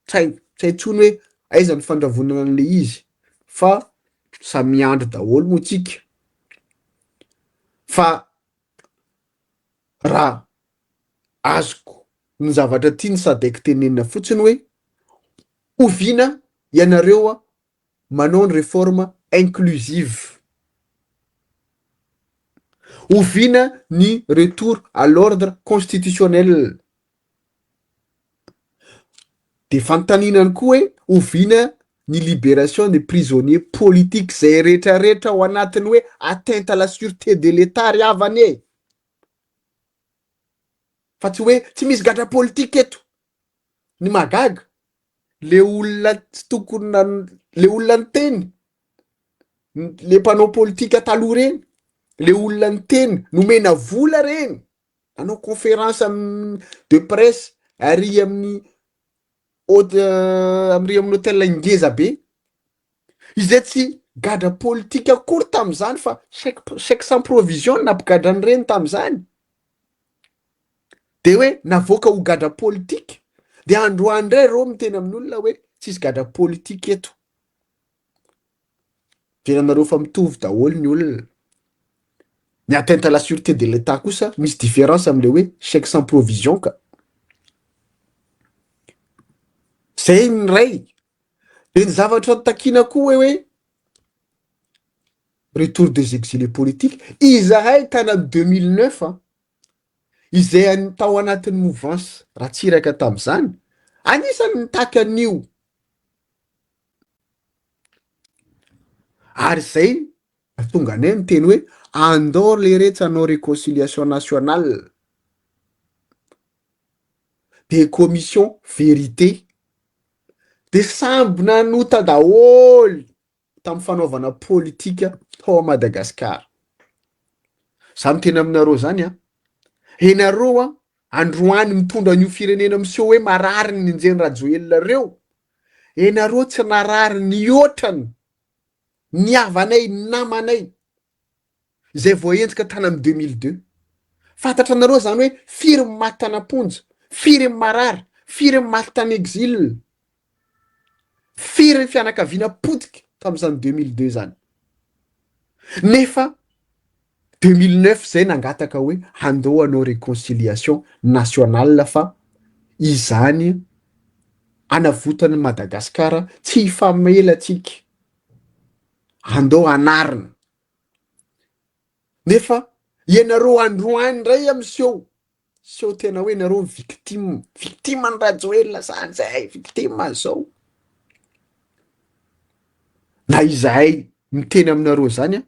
Tsy intsony hoe aiza ny fandravonana an'le izy, fa samy miandry daholo moa tsika. Fa raha azoko ny zavatra tiany Sadek tenenina fotsiny hoe oviana ianareo manao ny réforme inclusive. Oviana ny retour à l'ordre constitutionnel. De fanotaninany koa hoe oviana ny libération des prisonniers politiques zay rehetrarehetra ao anatiny hoe atteinte à la sûreté de l'État ry havany. Fa tsy hoe tsy misy gadra politika eto. Ny magaga le olona tsy tokony le olona ny teny, le mpanao politika taloha reny, le olona ny teny nomena vola reny, nanao conférence de presse ary amin'ny hôtel ingeza be. Izay tsy gadra politika akory tam'izany fa chèque sans provision nampigadrany reny tam'izany. De hoe navoaka ho gadra politika. De androany indray reo miteny amin'olona hoe tsisy gadra politika eto. Veranareo fa mitovy daholo ny olona. Ny atteinte à la sûreté de l'État kosa misy différence am'le hoe chèque sans provision ka. Zay ny ray. De ny zavatra takina koa hoe retour des exilés politiques. Izahay tana 2009 izay tao anatin'ny mouvance ratsiraka tam'izany, anisany nitaka an'io. Ary zay tonga anay miteny hoe andao le rehetra hanao réconciliation nationale. De commission vérité. De samby nanota daholo tamin'ny fanaovana politika tao Madagasikara. Samy tena aminareo zany enareo androany mitondra an'io firenena miseho hoe marary ny Njen'ny Rajoelina. Enareo tsy narary ny otrany, ny havanay, namanay zay voaenjika tany amin'ny 2002. Fantatra anareo zany hoe firy maty tanaponja, firy marary, firy maty tany exil, firy fianakaviana potika tamin'izany 2002 zany. Nefa 2009 zay nangataka hoe handao anao réconciliation nationale fa izany anavotany Madagasikara tsy hifamelatsika, andao anarina. Nefa ianareo androany ndray am'seho seho tena hoe nareo victime ny Rajoelina zany zay, victime zao. Na izahay miteny aminareo zany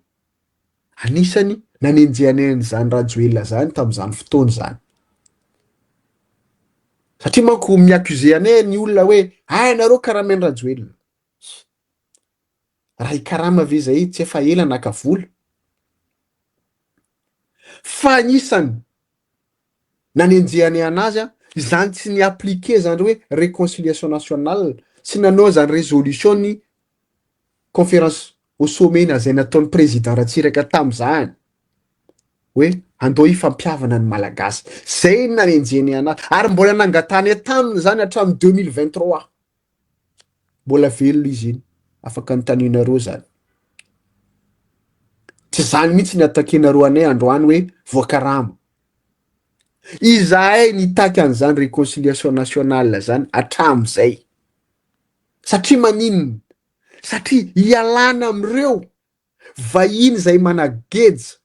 anisany nanenjehaneny zany Rajoelina zany tamin'izany fotoana zany. Satria manko mi-accuse anay ny olona hoe nareo karamen'ny Rajoelina. Raha ikarama ve zay tsy efa ela nakavola? Fa anisany nanenjehanay anazy zany tsy ny appliquer zany hoe réconciliation nationale, tsy nanao zany résolution ny conférence au sommet na zay nataon'ny président Ratsiraka tamin'izany hoe andao ifampiavana ny Malagasy. Zay nanenjehanay anazy ary mbola nangatany taminy zany hatramin'ny 2023. Mbola velona izy iny, afaka notaninareo zany. Tsy zany mihitsy ny atakenareo anay androany hoe voakarama. Izahay nitaky an'izany réconciliation nationale zany hatramin'izay. Satria maninona? Satria hialana am'ireo vahiny zay manageja,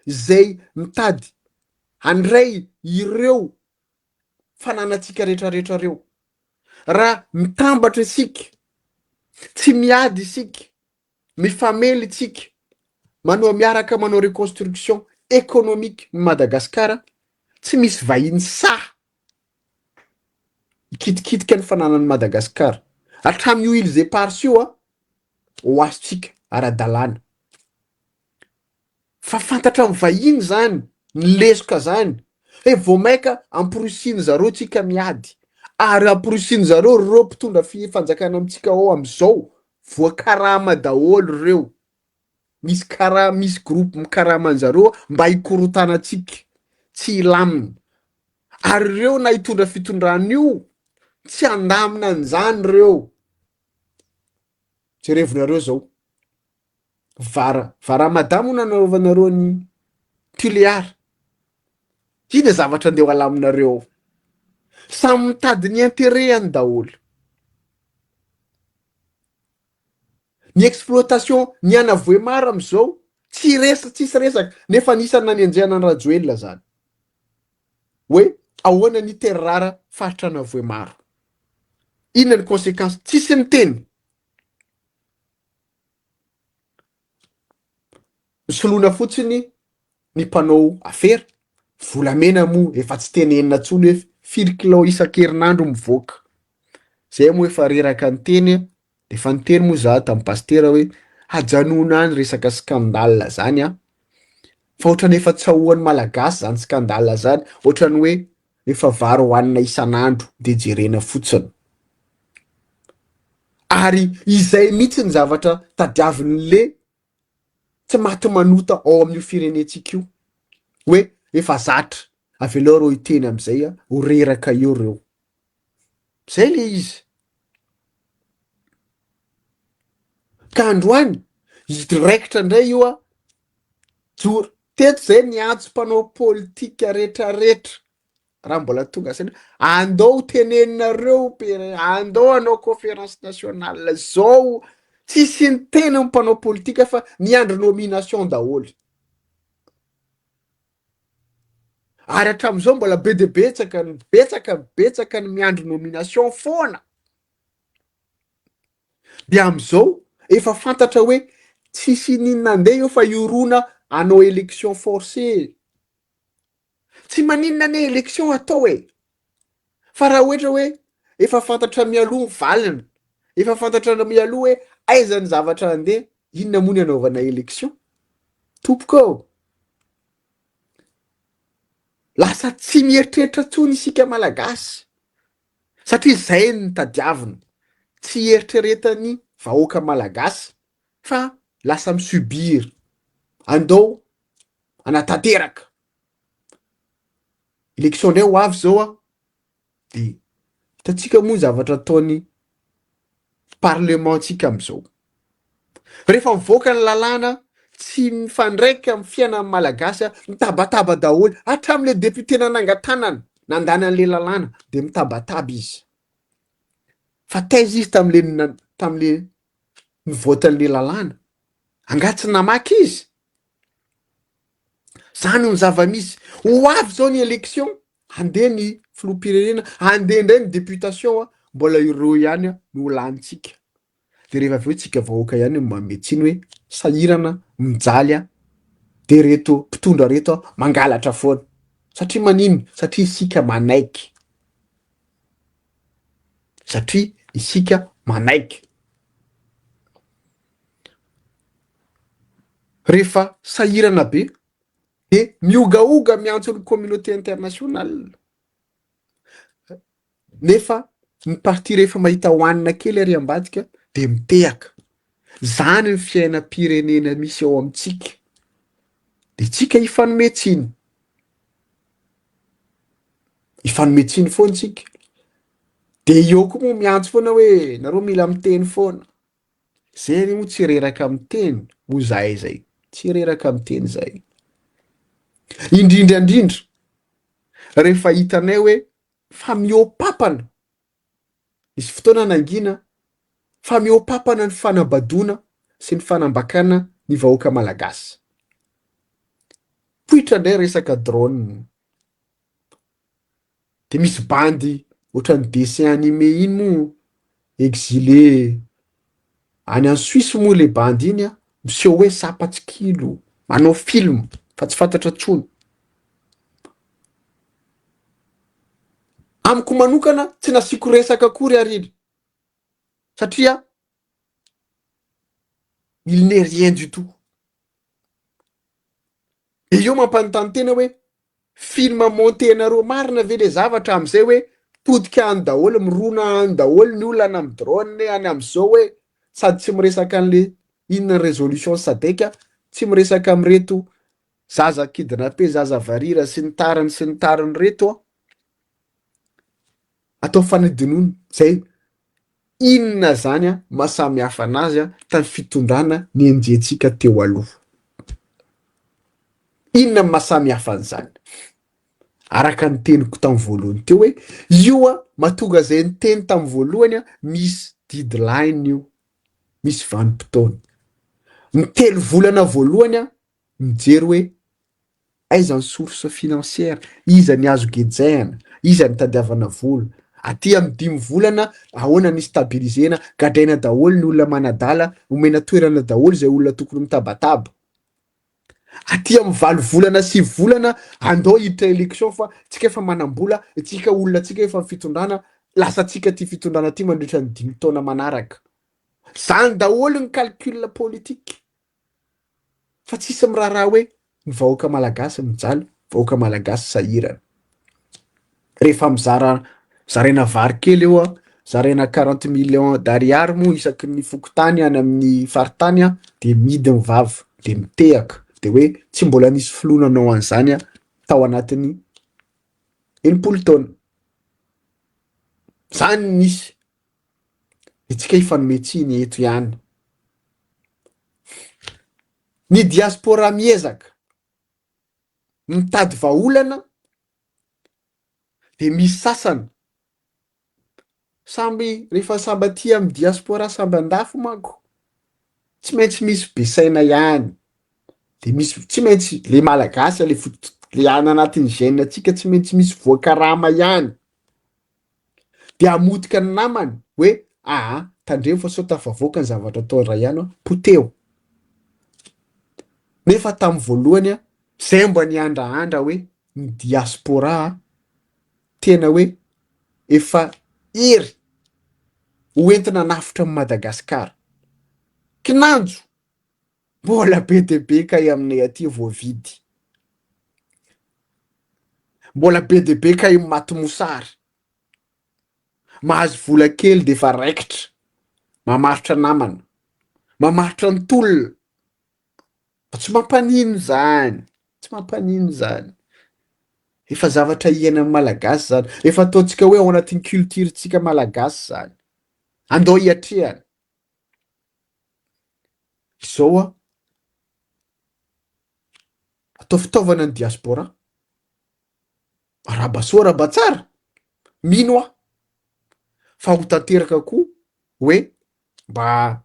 zay mitady handray ireo fananatsika rehetrarehetra reo. Raha mitambatra isika, tsy miady isika, mifamely isika, miaraka manao reconstruction économique ny Madagasikara, tsy misy vahiny ikitikitika ny fananany Madagasikara. Hatramin'io Ilzé Pars io ho azontsika ara-dalàna. Fa fantatra amin'ny vahiny zany, ny lesoka zany, vao maika amporosiny zareo tsika miady, ary amporosiny zareo reo mpitondra fanjakana amitsika ao am'izao, voakarama daholo reo. Misy groupe mikarama anjareo mba hikorotanantsika, tsy hilamina. Ary reo na hitondra fitondran'io, tsy andamina an'izany reo. Jerevonareo zao. Varamadamo nanaovanareo ny Tulear. Ina zavatra andeha alaminareo. Samy mitady ny intérêt-any daholo. Ny exploitation ny ana Voemara am'izao tsisy resaka, nefa anisany nanenjehana ny Rajoelina zany. Hoe ahoana ny terrara faritra ana Voemara. Inona ny conséquence? Tsisy ny teny. Soloina fotsiny ny mpanao afera, volamena moa efa tsy tenenina tsony hoe firy kilao isan-kerinandro mivoaka. Zay moa efa reraka ny teny, efa niteny moa za tamin'ny pastera hoe hajanona any resaka skandala zany fa ohatrany efa tsahoan'ny Malagasy zany skandala zany, ohatrany hoe efa vary hoanina isan'andro de jerena fotsiny. Ary izay mihitsy ny zavatra tadiavin'le tsy maty manota ao amin'io firenetsika io, hoe efa zatra avelao reo hiteny am'izay ho reraka eo reo. Zay le izy. Ka androany raikitra indray io joro teto zay ny antso mpanao politika rehetrarehetra. Raha mbola tonga saina andao teneninareo, andao anao conférence nationale zao, tsisy ny tena mpanao politika fa miandry nomination daholo. Ary hatramin'izao mbola be de betsaka ny miandry nomination foana. De am'izao efa fantatra hoe tsisy ninona andeha io fa iorona anao élection forcée. Tsy maninona ne élection atao fa raha ohatra hoe efa fantatra mialoha valina, efa fantatra mialoha hoe aiza ny zavatra andeha, inona moa ny anaovana élection? Tompoko lasa tsy mieritreritra tsony isika Malagasy, satria zay ny tadiavina, tsy eritreretany vahoaka Malagasy fa lasa misubir, andao anatanteraka. Élection ndray ho avy zao de Hitantsika moa zavatra ataony parlementsika am'izao. Rehefa mivoaka ny lalàna tsy mifandraika amin'ny fiainan'ny malagasy, mitabataba daholo, hatram'le député nanangan-tanana nandany an'le lalàna de mitabataba izy. Fa taiza izy tam'le nivoatan'le lalàna, angaha tsy namaky izy. Zany ny zava-misy. Ho avy zao ny élection, andeha ny filoham-pirenena, andeha indray ny députation, mbola ireo ihany no lanitsika. De rehefa avy eo tsika vahoaka ihany no manome tsiny hoe sahirana, mijaly de reto mpitondra reto mangalatra foana. Satria manino? Satria isika manaiky. Satria isika manaiky. Rehefa sahirana be de miogaoga miantso ny communauté internationale. Nefa ny parti rehefa mahita hoanina kely ary ambadika de mitehaka. Zany ny fiainam-pirenena misy ao amintsika. De tsika ifanome tsiny. Ifanome tsiny foana tsika. De eo koa moa miantso foana hoe nareo mila miteny foana. Zay moa tsy reraka miteny ho zahay zay. Tsy reraka miteny zay. Indrindra indrindra rehefa hitanay hoe fa mihoapapana, misy fotoana nangina fa mihoapapana ny fanambadona sy ny fanambakana ny vahoaka malagasy. Poitra indray resaka drone. De misy bandy ohatran'ny dessin animé iny moa exilé any en Suisse moa le bandy iny miseho hoe sapatsikilo, manao film fa tsy fantatra tsony. Amiko manokana tsy nasiko resaka akory arily. Satria il n'est rien du tout. E io mampanontany tena hoe film montenareo marina ve le zavatra am'izay hoe todika any daholo, mirona any daholo ny olana amin'ny drone any am'izao hoe sady tsy miresaka an'le inona résolution sadeka, tsy miresaka am'reto zaza kidnappé, zaza varira sy ny tariny reto atao fanadinoana. Zay inona zany mahasamy hafa anazy tany fitondrana ny enjentsika teo aloha. Inona mahasamy hafa an'izany? Araka ny teniko tamin'ny voalohany teo hoe io mahatonga zay ny teny tamin'ny voalohany misy deadline io, misy vanim-potoana. Ny 3 volana voalohany mijery hoe aiza ny source financière, iza ny azo gejahana, iza ny tadiavana vola. Aty amin'ny 5 volana ahoana ny stabilisena, gadraina daholo ny olona manadala, omena toerana daholo zay olona tokony mitabataba. Aty amin'ny 4 volana 5 volana andao hiditra élection fa tsika efa manambola, tsika olona tsika efa fitondrana, lasa tsika ty fitondrana ty mandritra ny 5 taona manaraka. Zany daholo ny calcul politique. Fa tsisy miraharaha hoe ny vahoaka malagasy mijaly, vahoaka malagasy sahirana. Rehefa mizara zaraina vary kely eo zaraina 40 millions d'ariary moa isaky ny fokotany any amin'ny faritany de midy ny vava de mitehaka. De hoe tsy mbola nisy filonanao an'izany tao anatin'ny 80 taona. Zany nisy. Itsika ifanome tsiny eto ihany. Ny diaspora miezaka mitady vahaolana de misy sasany samby rehefa samby aty amin'ny diaspora samby andafo manko tsy maintsy misy besaina ihany. De misy tsy maintsy le malagasy le any anatin'ny gène atsika tsy maintsy misy voakarama ihany. De amotika ny namany hoe tandremo fa sao tafavoaka ny zavatra atao ray ihany poteo. Nefa tamin'ny voalohany zay mba niandrahandra hoe ny diaspora tena hoe efa ery hoentina nafitra amin'ny Madagasikara. Kinanjo mbola be de be kay aminay aty voavidy. Mbola be de be kay maty mosary. Mahazo vola kely de fa raikitra. Mamaritra namana. Mamaritra ny tolona. Tsy mampanino zany. Tsy mampanino zany. Efa zavatra iainan'ny malagasy zany. Efa ataontsika hoe ao anatin'ny culturetsika malagasy zany. Andao hiatrehany. Izao atao fitaovana ny diaspora. Arabasoa arabatsara. Mino fa ho tanteraka koa hoe mba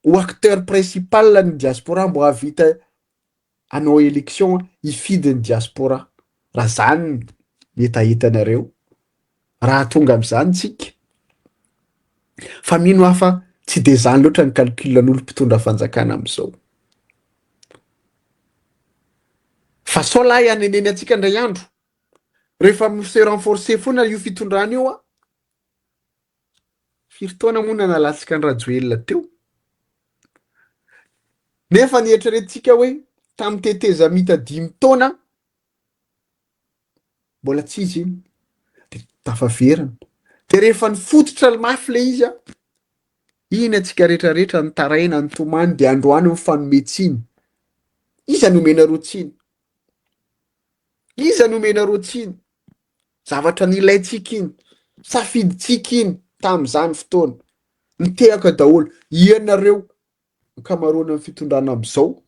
ho acteur principal ny diaspora mbo havita anao élection hifidy ny diaspora. Raha zany etahitanareo. Raha tonga am'zany tsika. Fa mino fa tsy de zany loatra ny calculan'olo mpitondra fanjakana am'izao. Fa sao lahy aneneny atsika ndray andro. Rehefa se renforcer foana io fitondrana io firy taona moa nalatsika ny Rajoelina teo. Nefa nieritreretintsika hoe tamin'ny teteza mita 5 taona mbola tsisy iny. De tafaverina. De rehefa nifototra mafy le izy iny atsika rehetrarehetra ny taraina ny tomany de androany mifanometsiny. Iza nomena rotsiny. Iza nomena rotsiny. Zavatra nilaitsika iny. Safiditsika iny tamin'izany fotoana. Nitehaka daholo. Ianareo kamaroana amin'ny fitondrana am'izao.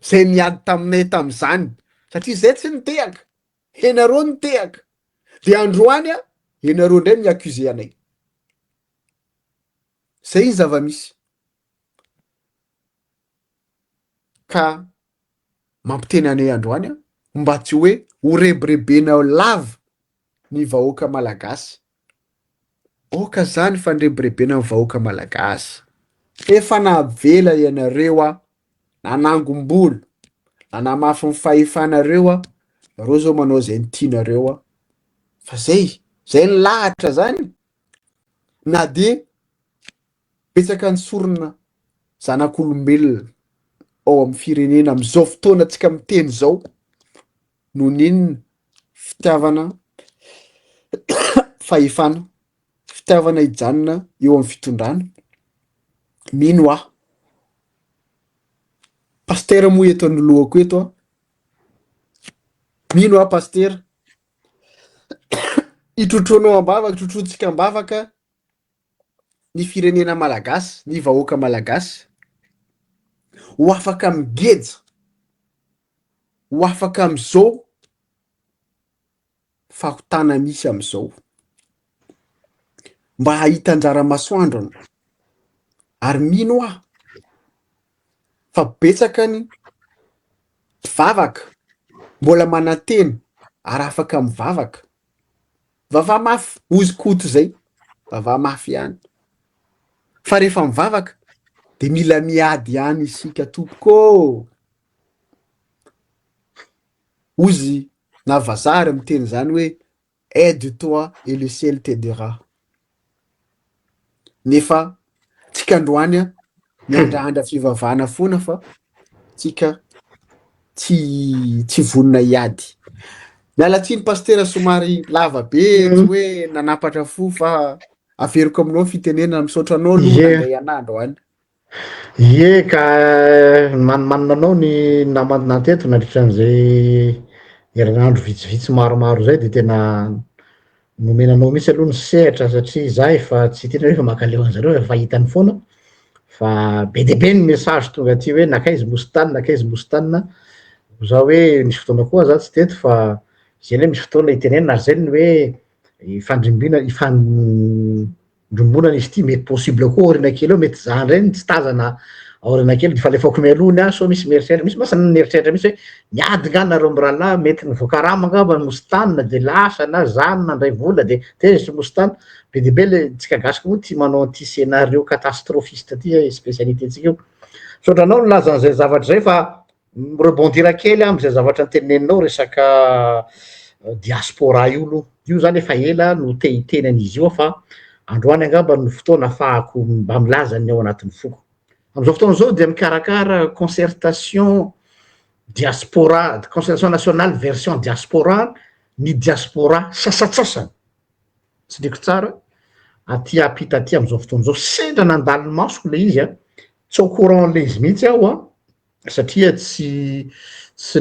Zay niady taminay tamin'izany. Satria zay tsy nitehaka. Ianareo nitehaka. De androany ianareo ndray miakuze anay. Zay zava-misy. Ka mampiteny anay androany mba tsy hoe ho rebirebena lava ny vahoaka malagasy. Oka zany fandrebirebena ny vahoaka malagasy. Efa navela ianareo nanangom-bolo. Nanamafy ny fahefanareo nareo zao manao zay tianareo fa zay ny lahatra zany. Na de betsaka ny sorona zanak'olombelona ao amin'ny firenena am'izao fotoana tsika miteny zao no ninona fitiavana fahefana, fitiavana hijanona eo amin'ny fitondrana. Mino Pasteur moa eto anoloako eto mino Pasteur itrotronao ambavaka, itrotrotsika ambavaka ny firenena malagasy, ny vahoaka malagasy ho afaka migeja, ho afaka am'izao fahotana misy am'izao. Mba hahita anjara masoandro ary mino fa betsaka ny mpivavaka mbola mananteny ary afaka mivavaka. Vava mafy ozy-koto zay. Vava mafy ihany. Fa rehefa mivavaka de mila miady ihany isika tompoko. Ozy na vazaha miteny zany hoe aide-toi et le ciel t'aidera. Nefa tsika androany miandrandra fivavahana foana fa tsika tsy vonona hiady. Mialatsiny Pasteur somary lava be tsy hoe nanapatra fo fa averiko aminao fitenena misaotra anao aloha nandray anahy androany. Ie ka manina anao ny namana teto nandritran'izay herinandro vitsivitsy maromaro zay de tena nomenanao mihitsy aloha ny sehatra satria za efa tsy tena hoe makaleo an'zareo efa hitany foana fa be de be ny message tonga aty hoe nakaizy mosy tany za hoe misy fotoana koa za tsy teto fa zay misy fotoana itenena ary zay ny hoe ifandrombonana izy ty mety possible koa aorina kely eo mety zany reny tsy tazana aorina kely de fa alefako mialony so misy mieritreritra misy masana mieritreritra misy hoe miady nga nareo amy rahalahy mety nivoakarama angamba mosy tany na de lasa na zany nandray vola de tezitry mosy tany be de be le tsika gasy moa ty manao anty scénario catastrophiste ty spécialité tsika io sotra anao nilaza an'izay zavatra zay fa rebondira kely am'izay zavatra nyteneninao resaka diaspora io zany efa ela no tenan'izy io fa androany angamba ny fotoana ahafahako mba milaza ny ao anatin'ny foko. Am'izao fotoana zao de mikarakara concertation diaspora, concertation nationale version diaspora, ny diaspora sasatsasany tsy diko tsara aty apita aty am'izao fotoana zao sendra nandalo masoko le izy tsy au courant le izy mihitsy aho satria tsy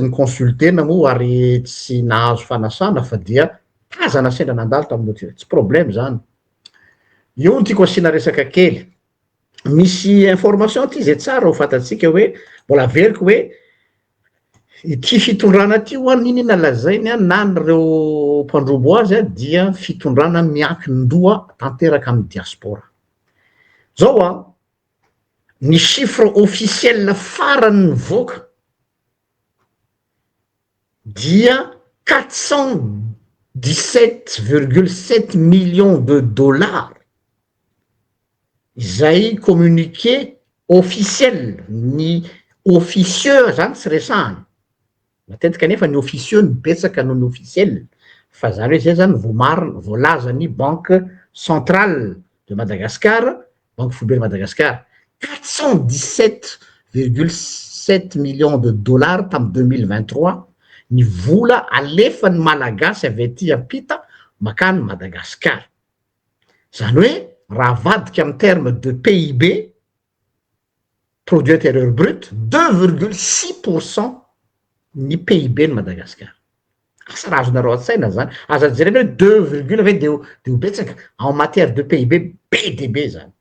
ny consultena moa ary tsy nahazo fanasana fa dia tazana sendra nandalo tamin'io tsy problème zany. Io ny tiako asiana resaka kely. Misy information ty zay tsara ho fatatsika hoe mbola averiko hoe ity fitondrana ty ho an'iny nalazainy na nireo mpandrobo azy dia fitondrana miankin-doha tanteraka amin'ny diaspora. Zao ny chiffre officiel farany nivoaka dia 417,7 millions de dollars izay communiqué officiel ny officieux zany tsy resahany matetika nefa ny officieux ny betsaka noho ny officiel fa zany hoe zay zany voamarina voalaza ny banque centrale de Madagascar, banque foibe de Madagascar 417,7 millions de dollars tamin'ny 2023 ny vola alefan'ny malagasy avy aty ampita makany Madagascar. Zany hoe raha vadika amin'ny terme de PIB, produit intérieur brut, 2,6% ny PIB ny Madagascar. Asa raha azonareo an-tsaina zany, aza jerena hoe 2, ave de ho betsaka en matière de PIB be dia be zany.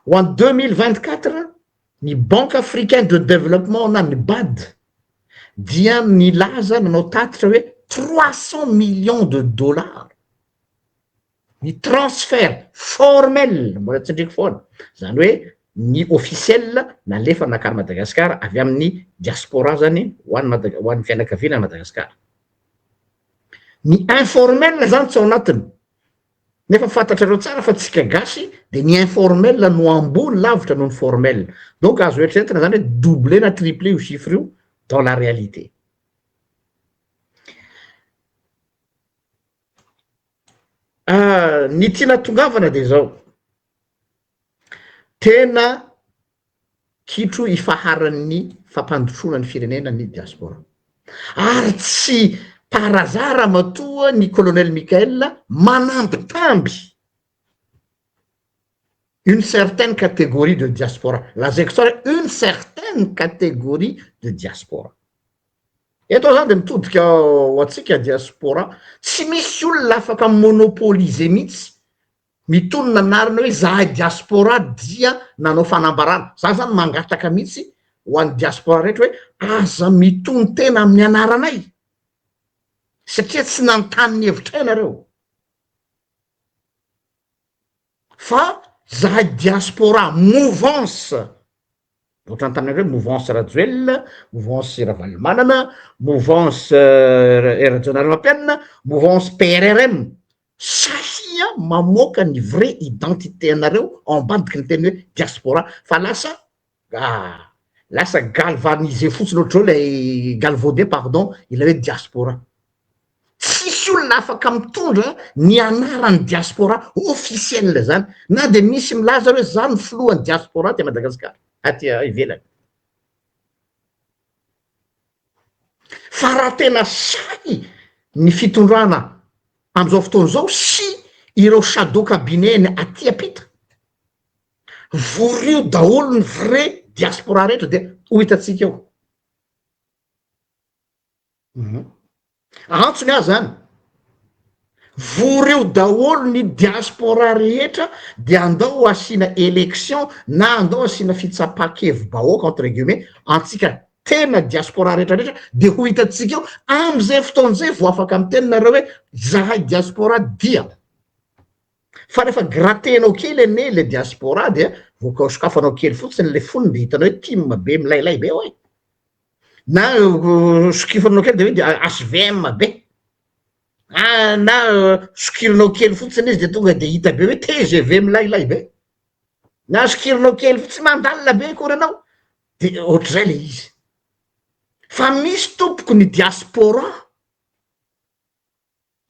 Ho en 2024 ny Banque africaine de développement na ny BAD dia nilaza nanao tatitra hoe 300 millions de dollars ny transfert formel mbola tsindriky foana zany hoe ny officiel nalefa nakary Madagascar avy amin'ny diaspora zany ho an'ny fianakaviana Madagascar. Ny informel zany tsy ao anatiny nefa fantatrareo tsara fa tsika gasy de ny informel no ambony lavitra noho ny formel, donc azo eritreretina zany hoe doublé na triplé io chiffre io dans la réalité. Ny tiana tongavana de zao tena kitro ifaharan'ny fampandrosoana ny firenena ny diaspora ary tsy parazara matoa ny colonel Michael manambitamby une certaine catégorie de diaspora, lazaiko tsara une certaine catégorie de diaspora. Eto zany de mitodika ho atsika diaspora tsy misy olona afaka monopoliser mihitsy mitonona anarina hoe zahay diaspora dia nanao fanambarana, za zany mangataka mihitsy ho an'ny diaspora rehetra hoe aza mitony tena amin'ny anaranay satria tsy nanontany ny hevitra ianareo fa zahay diaspora mouvance ohatra antanareo mouvance Rajoelina, mouvance Ravalomanana, mouvance Rajaonarimampianina, mouvance PRRM satria mamoaka ny vraie identité anareo ambadiky ny teny hoe diaspora fa lasa galvanisé fotsiny ohatr'zao lay galvaudé pardon ilay hoe diaspora. Tsisy olona afaka mitondra ny anaran'ny diaspora officiel zany na de misy milaza hoe zany filohan'ny diaspora ty Madagasikara aty ivelany. Fa raha tena say ny fitondrana am'izao fotoana zao sy ireo shadow cabinet aty apita vorio daholo ny vrai diaspora rehetra de ho hitatsika eo. Antsony azy zany vorio daholo ny diaspora rehetra de andao asina élection na andao asina fitsapakevim-bahoaka entre guillemets antsika tena diaspora rehetrarehetra de ho hitatsika eo am'izay fotoan'izay vo afaka amin'ny teninareo hoe zahay diaspora dia fa rehefa gratenao kely ane le diaspora dia vokasokafanao kely fotsiny le foniny de hitanao hoe tim be milailay be hoe na sokifanao kely de hoe de HVM be na sokirinao kely fotsiny izy de tonga de hita be hoe TGV milailay be na sokirinao kely fotsiny mandalina be kory anao de ohatr'izay le izy fa misy tompoko ny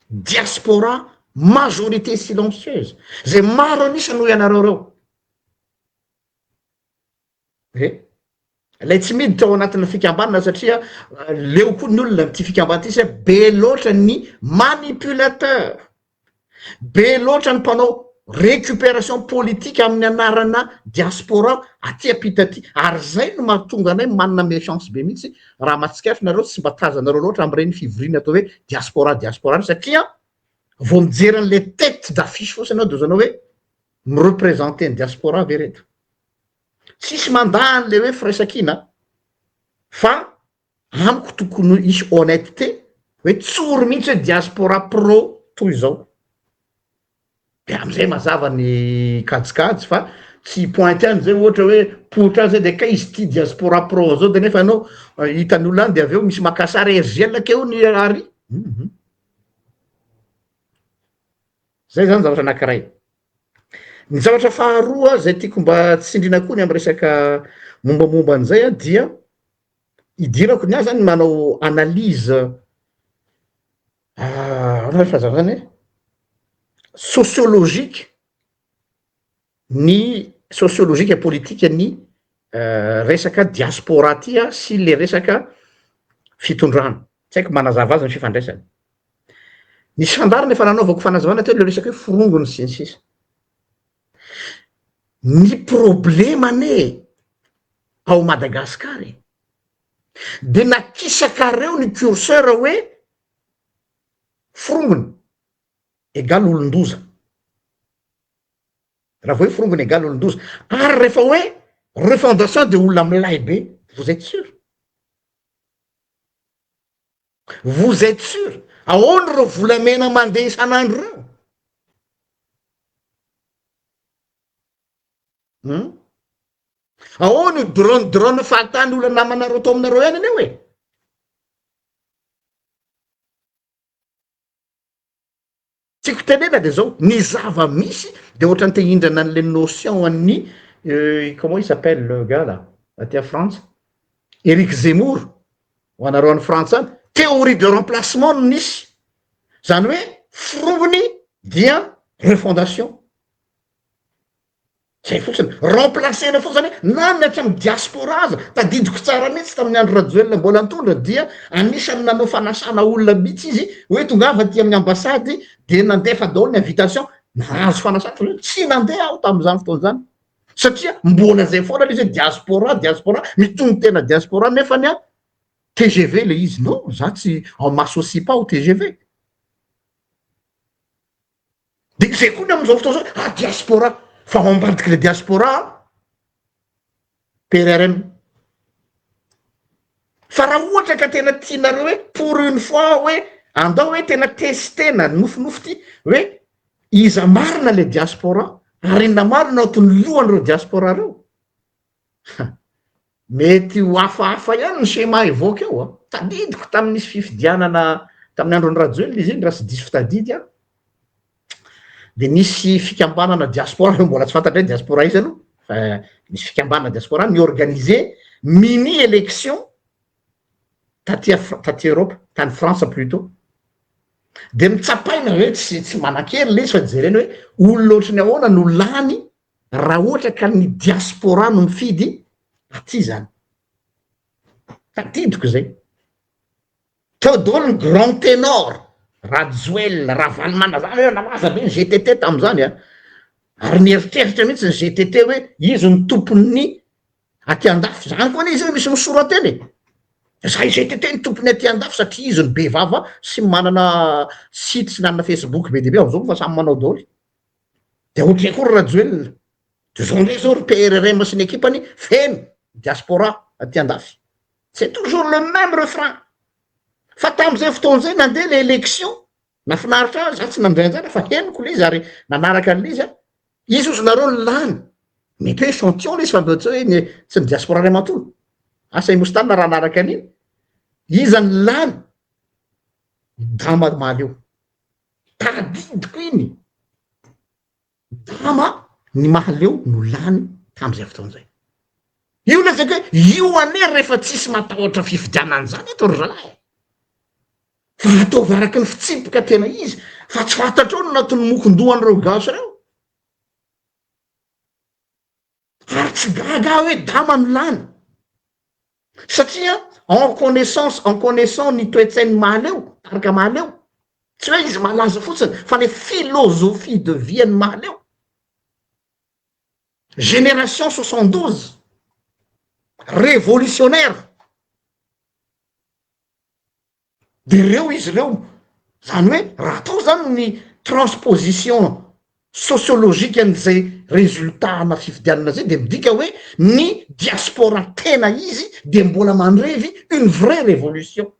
diaspora majorité silencieuse zay maro anisany hoy anareo reo lay tsy miditra ao anatin'ny fikambanana satria leo koa ny olona ty fikambanana ty satria be loatra ny manipulateur, be loatra ny mpanao récupération politique amin'ny anarana diaspora aty apita aty ary zay no mahatonga anay manana méchance be mihitsy raha mahatsikafy nareo tsy mba tazanareo loatra am'ireny fivoriana atao hoe diaspora satria vo mijery an'le tête d'affiche fotsiny ao de zanao hoe mireprésenter ny diaspora ve reto tsisy mandany le hoe firaisan-kina fa amiko tokony isy honnêteté hoe tsory mihitsy hoe diaspora pro toy izao de am'izay mazava ny kajikajy fa tsy pointy any zay ohatra hoe poitra zay de ka izy ty diaspora pro zao de nefa anao hitan'olo any de aveo misy makasary RGL keo ny ary zay zany zavatra anankiray ny zavatra faharoa zay tiako mba tsindrina koa ny amy resaka mombamomba an'izay a dia idirako ny azy zany manao analyse fazava zany hoe sociologique ny sociologique et politique ny resaka diaspora ty a sy le resaka fitondrana tsy haiko manazava azy ny fifandraisany nisy fandarina efa nanaovako fanazavana teo le resaka hoe forongony sy ny sisa ny problema ane ao Madagasikara de nakisakareo ny curseur hoe forongony égale olon-doza raha vo hoe forongony égale olon-doza ary rehefa hoe refondation de olona milay be vous êtes sûr ahoany reo volamena mandeha isan'andro reo ahoany drone fahatany olona namanareo to aminareo ihany ane hoe tsiko tenena de zao ny zava misy de ohatrany te hindrana an'le notion an'ny comment il s'appelle le gars là aty à France Éric Zemmour ho anareo any France any théorie de remplacement no nisy zany hoe forongony dia refondation zay fotsiny remplacena fotsiny nanny hatramy diaspora aza tadidiko tsara mihitsy tamin'ny andro rajoelona mbola antondra dia anisany nanao fanasana olona mihitsy izy hoe tongava ty amin'ny ambassady de nandefa daholo ny invitation nahazo fanasana fa tsy nandeha aho tam'izany fotoana zany satria mbola zay foana le izy hoe diaspora mitongo tena diaspora nefa ny a TGV le izy non za tsy en m'associe pas au TGV de zay koa ny am'izao fotoana zao diaspora fa ambadiky le diaspora PRRM fa raha ohatra ka tena tianareo hoe pour une fois hoe andao hoe tena testena nofinofy ty hoe iza marina le diaspora ary na marina otony lohan'ireo diaspora reo mety ho hafahafa ihany ny schéma évoque eo tadidiko tamin'nisy fifidianana tamin'ny andro ny rajoelona izy iny raha sy diso fitadidy a de nisy fikambanana diaspora mbola tsy fantatra hoe diaspora izy aloha fa nisy fikambanana diaspora ny organiser mini élection taty Europe tany France plutôt de mitsapaina hoe tsy manan-kery le izy fa jereny hoe olona ohatrany ahoana no lany raha ohatra ka ny diaspora no mifidy aty zany tadidiko zay teo daholo ny grand ténor Rajoelina Ravalomanana zany hoe nalaza be ny GTT tam'izany ary nieritreritra mihitsy ny GTT hoe izy ny tompony aty andafy zany koa izy hoe misy misorateny zay GTT ny tompony aty andafy satria izy ny be vava sy manana site sy nanana Facebook be deabe am'izao fa samy manao daholo de ohatry koa Rajoelina de zao ndray zao ry PRRM sy ny équipany feno diaspora aty andafy c'est toujours le même refrain fa tam'izay fotoana zay nandeha le élection nafinaritra za tsy nandray anjara fa henoko le izy ary nanaraka an'le izy izy ozy nareo ny lany mety hoe échantillon le izy fa mbotsy hoe tsy ny diaspora ray mantolo asa imostana raha naraka an'iny iza ny lany dama maleo tadidiko iny dama ny mahaleo no lany tam'izay fotoana zay io le zaka hoe io ane rehefa tsisy matahotra fifidianana zany eto ry zalahy fa ataovy araky ny fitsipika tena izy fa tsy fantatreo no natony mokon-dohan'ireo gasy reo ary tsy gaga hoe dama no lany satria en connaissant ny toetsainy mahaleo tarika mahaleo tsy hoe izy malaza fotsiny fa le philosophie de vie ny mahaleo génération 72 révolutionnaire de ireo izy ireo zany hoe raha atao zany ny transposition sociologique an'izay résultat-na fifidianana zay de midika hoe ny diaspora tena izy de mbola mandrevy une vraie révolution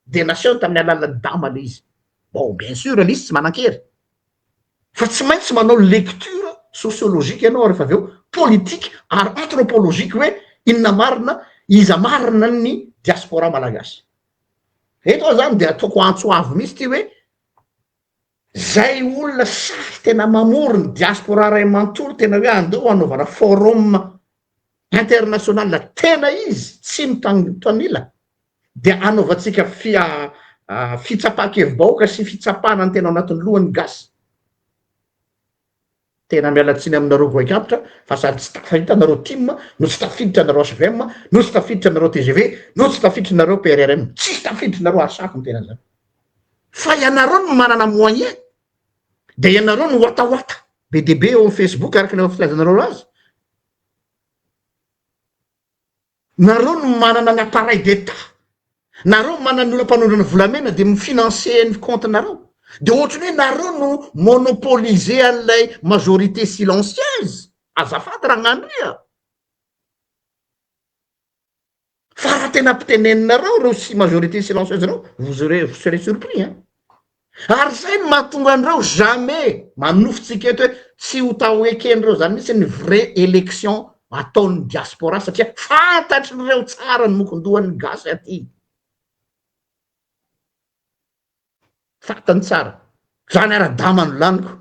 des nations tamin'ny alalany dama le izy. Bon bien sûr izy tsy manan-kery fa tsy maintsy manao lecture sociologique ianao rehefa avy eo politique ary anthropologique hoe inona marina iza marina ny diaspora malagasy. Eto zany de ataoko antsoavo misy ty hoe zay olona sahy tena mamory ny diaspora ray manontolo tena hoe andeo anaovana forum international tena izy tsy mitanila de anaovantsika fitsapa-kevy-bahoaka sy fitsapana ny tena ao anatin'ny lohany gasy. Tena mialatsiny aminareo voikapitra fa sady tsy tafiditra nareo TIM no tsy tafiditra nareo HVM no tsy tafiditra nareo TGV no tsy tafiditra nareo PRRM tsy tafiditra nareo asako ny tena zany fa ianareo no manana moyen de ianareo no oataoata be de be eo amin'ny Facebook araky ny filazanareo azy nareo no manana ny appareil d'état nareo manana ny olom-panondrana volamena de mifinancer ny compte nareo de ohatrany hoe nareo no monopoliser an'ilay majorité silencieuse azafady raha gn'andria fa raha tena mpiteneninareo reo sy majorité silencieuse reo vous serez surpris hein. Ary zay no mahatonga an'ireo jamais manofotsika eto hoe tsy ho tao eken'ireo zany mihitsy ny vraie élection ataon'ny diaspora satria fantatrin'ireo tsara ny mokondohan'ny gasy aty fatany tsara zany ara-dama no laniko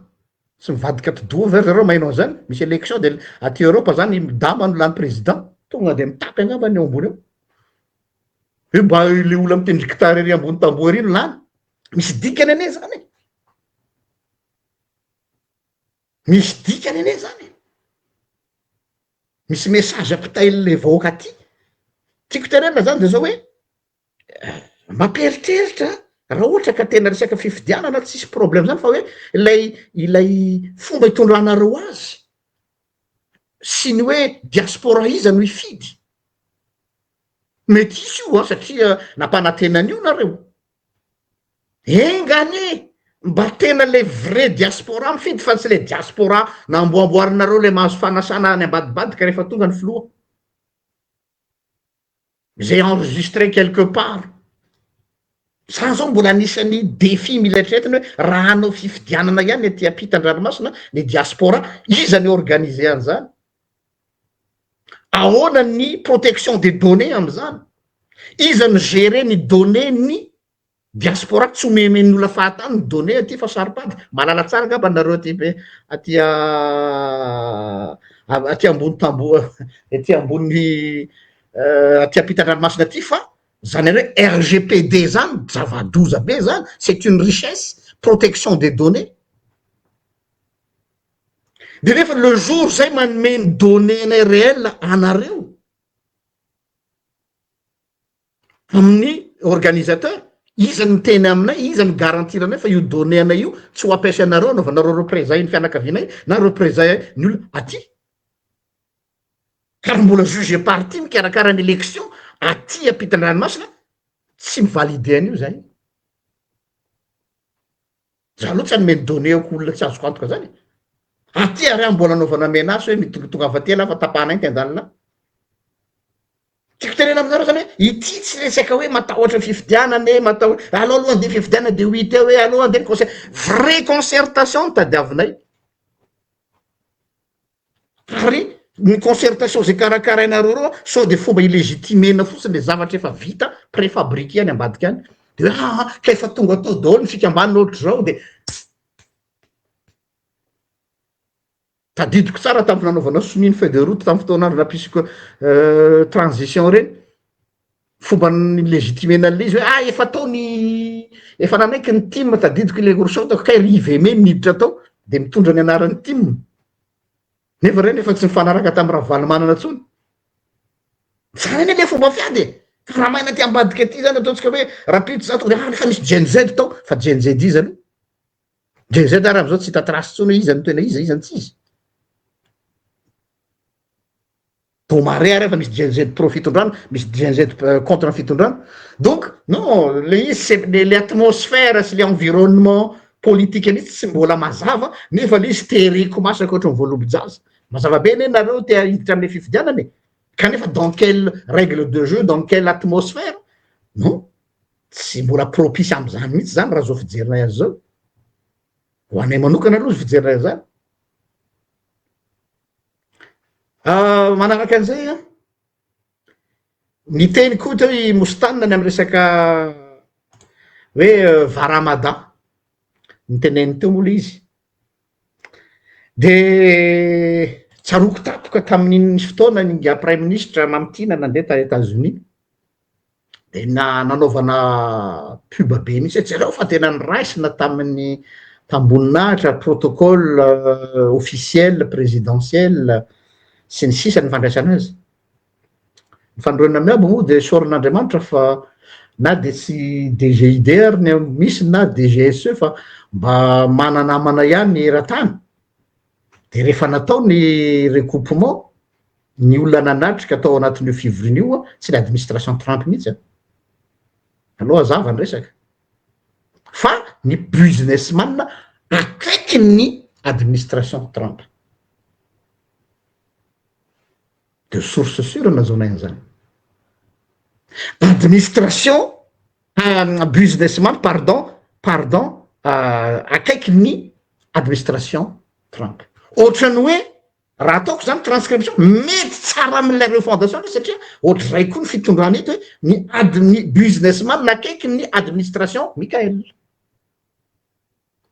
tsy mivadika to-doha very zareo mainao zany misy élection de aty Europe zany dama no lany président tonga de mitapy angambany eo ambony eo hoe mba le olo mitendry gitara ery ambony tamboho ery no lany misy dikany ane zany misy dikany ane zany misy message ampitaile vahoaka aty tiako tenena zany de zao hoe mamperitreritra raha ohatra ka tena resaka fifidianana tsisy problème zany fa hoe ilay fomba hitondranareo azy sy ny hoe diaspora iza no ifidy mety isy io satria nampanantenan'io nareo engane mba tena le vrai diaspora mifidy fa tsy le diaspora namboamboarinareo le mahazo fanasana any ambadibadika rehefa tonga ny filoha zay enregistré quelque part zany zao mbola anisan'ny défi mila eritreretiny hoe raha anao fifidianana ihany aty ampitan-dranomasina ny diaspora iza ny organise an'izany ahoana ny protection des données am'izany iza ny gérer ny données ny diaspora tsy omemen'ny olona fahatany ny données aty fa saripady malala tsara ngamba nareo aty be aty ambony tamboho aty ambony aty ampitan-dranomasina aty fa zany hoe RGPD zany zava-doza be zany c'est une richesse protection des données de nefa le jour zay manome ny données nay réel anareo amin'ny organisateur iza ny teny aminay iza ny garantiranay fa io données anay io tsy ho ampiasa anareo anaova nareo représay ny fianakavianay na représay ny olo aty karaha mbola juge parti mikarakara ny élection aty ampitan-dranomasina tsy mivalide an'io zay za loha tsy anome ny données ako olona tsy azoko antoka zany aty ary aho mbola anaovana menace hoe mitongotonga afatela fa tapahana iny ty-andalina tiako tenena aminareo zany hoe ity tsy resaka hoe matahotra fifidianane matao alao aloha andeha fifidiana de huit hoe aloha andeha conseil vraie concertation no tadiavinay ary ny concertation zay karakarainareo reo sao de fomba illégitimena fotsiny le zavatra efa vita préfabriqué any ambadika any de hoe ka efa tonga atao daholo ny fikambany ohatry zao de tadidiko tsara tamin'ny nanaovana soniny feuille de route tamin'ny fotoanandro nampisiko transition reny fomba ny légitimena an'le izy hoe efa atao ny efa nanaiky ny tim tadidiko le rousseau tako kay riveme miditra atao de mitondra ny anaran'ny tim nefa reny efa tsy mifanaraka tamin'ny raha valimanana tsony zany eny le fomba fiady fa raha maina ty ambadika aty zany ataontsika hoe rapiditra za tonga de efa misy GNZ tao fa GNZ izy aloha GNZ ary am'izao tsy hita trasy tsony izy any toena izy any tsy izy domare rehefa misy GNZ pro fitondrano, misy GNZ contre fitondrano. Donc non, le izy le atmosphère sy le environnement politique mihitsy tsy mbola mazava, nefa le izy teriko masaka ohatry ny voalobojaza. Mazava be ne nareo te hiditra am'le fifidianana e, kanefa dans quelle règle de jeu, dans quelle atmosphère? Non, tsy mbola propice am'zany mihitsy zany raha zao fijerinay azy zao. Ho anay manokana aloha zy fijerinay zany. Manaraka an'izay a, ny teny koa teo i Mostanina amy resaka hoe varamada, nyteneny teo mola izy. De tsaroko tapoka tamin'iny nisy fotoana ninga prime ministre Mamtina nandeha ta États-Unis, de nanaovana pub be mihitsy jereo fa tena niraisina tamin'ny tamboninahitra protocole officiel présidentiel sy ny sisa ny fandraisana azy. Ny fandroana miabo moa de soron'Andriamanitra fa na de tsy DGIDR ny misy na DGSE fa mba mananamana ihany eran-tany. De rehefa natao ny recoupement, ny olona nanatrika atao anatin'io fivorian'io tsy ny administration Trump mihitsy. Aloha zava ny resaka. Fa ny businessman akaiky ny administration Trump. De source sûre nazonay an'izany. Administration businessman pardon akaiky ny administration Trump. Ohatrany hoe raha ataoko zany transcription mety tsara amin'ilay fondation satria ohatry zay koa ny fitondrana eto hoe ny businessman nakaiky ny administration Michael.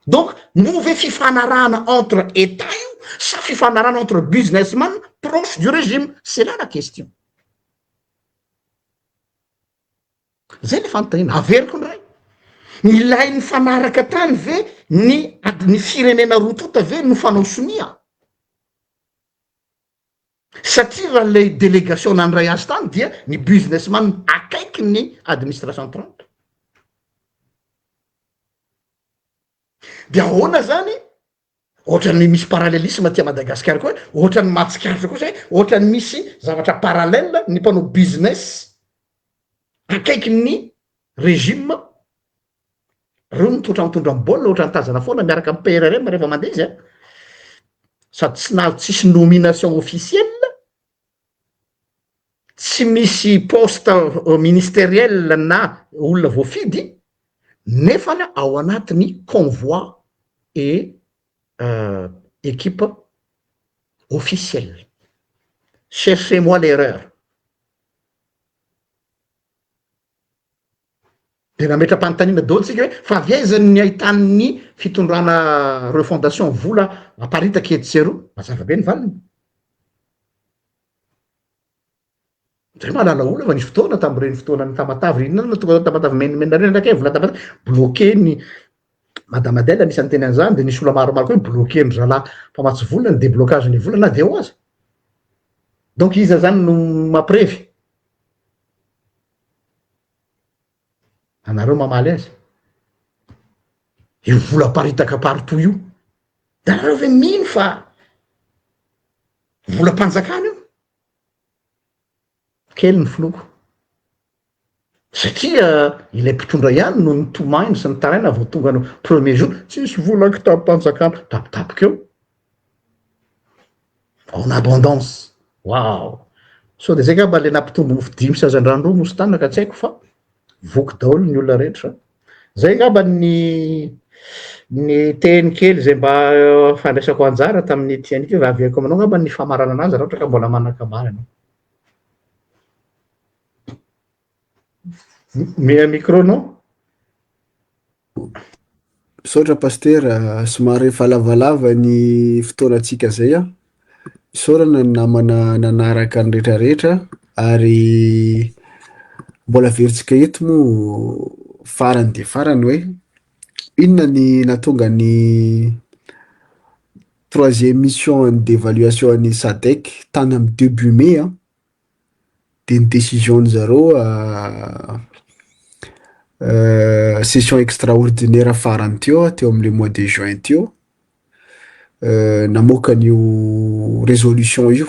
Donc mauvais fifanarahana entre état io sa fifanarahana entre businessman proche du régime, c'est là la question. Zay le fanontaniana averiko ny ray, ilay ny fanaraka tany ve ny firenena rotota ve no fanao sonia? Satria raha le délégation nandray azy tany dia ny businessman akaiky ny administration Trump. De ahoana zany ohatrany misy parallélisme ty Madagascar koa, ohatrany mahatsikatra koa zay, ohatrany misy zavatra parallèle ny mpanao business akaiky ny régime reo mitondra baolina ohatrany tazana foana miaraka amy PRRM rehefa mandeha izy sady tsisy nomination officielle, tsy misy poste ministériel na olona voafidy, nefany ao anatiny convoi et équipe officielle. Cherchez-moi l'erreur. De nametra-panontaniana daholo tsika hoe fa aviaizany ny ahitan'ny fitondrana refondation vola aparitaky eto sy eroa, mazava be ny valiny. Zay mahalala ola fa nisy fotoana tamin'ireny fotoana ny Tamatavy inona tonga Tamatavy menimena reny ndraiky vola Tamatavy bloqué ny Madame Adèle anisan'ny teny an'izany, de nisy olona maromaro koa bloqué ny zalahy mpamatsy vola ny déblocage ny vola na de ho azy. Donc iza zany no mamprevy anareo mamaly azy io vola paritaka partout io, da nareo ve mino fa vola mpanjakana io? Kely ny filoko satria ilay mpitondra ihany no nitomainy sy ny taraina vao tonga no premier jour tsisy vola kitapo-panjakana tapitapoka eo en abondance. Wow, so de zay ka mba le nampitombo mofo 5 sazandrano mosy tanana ka tsy haiko fa voky daholo ny olona rehetra. Zay ngamba ny teny kely zay mba fandraisako anjara tamin'ny tianiko io aviako aminao ngamba ny famarana anazy raha ohatra ka mbola manakambara anao. Micro non? Misaotra pasteur, somary efa lavalava ny fotoanantsika zay a. Isaorana ny namana nanaraka ny rehetrarehetra ary mbola veritsika eto moa farany de farany hoe inona ny natonga ny 3e mission d'évaluation ny SADC tany amy début mai de ny décision zareo session extraordinaire farany teo amle mois de juin teo namoaka an'io résolution io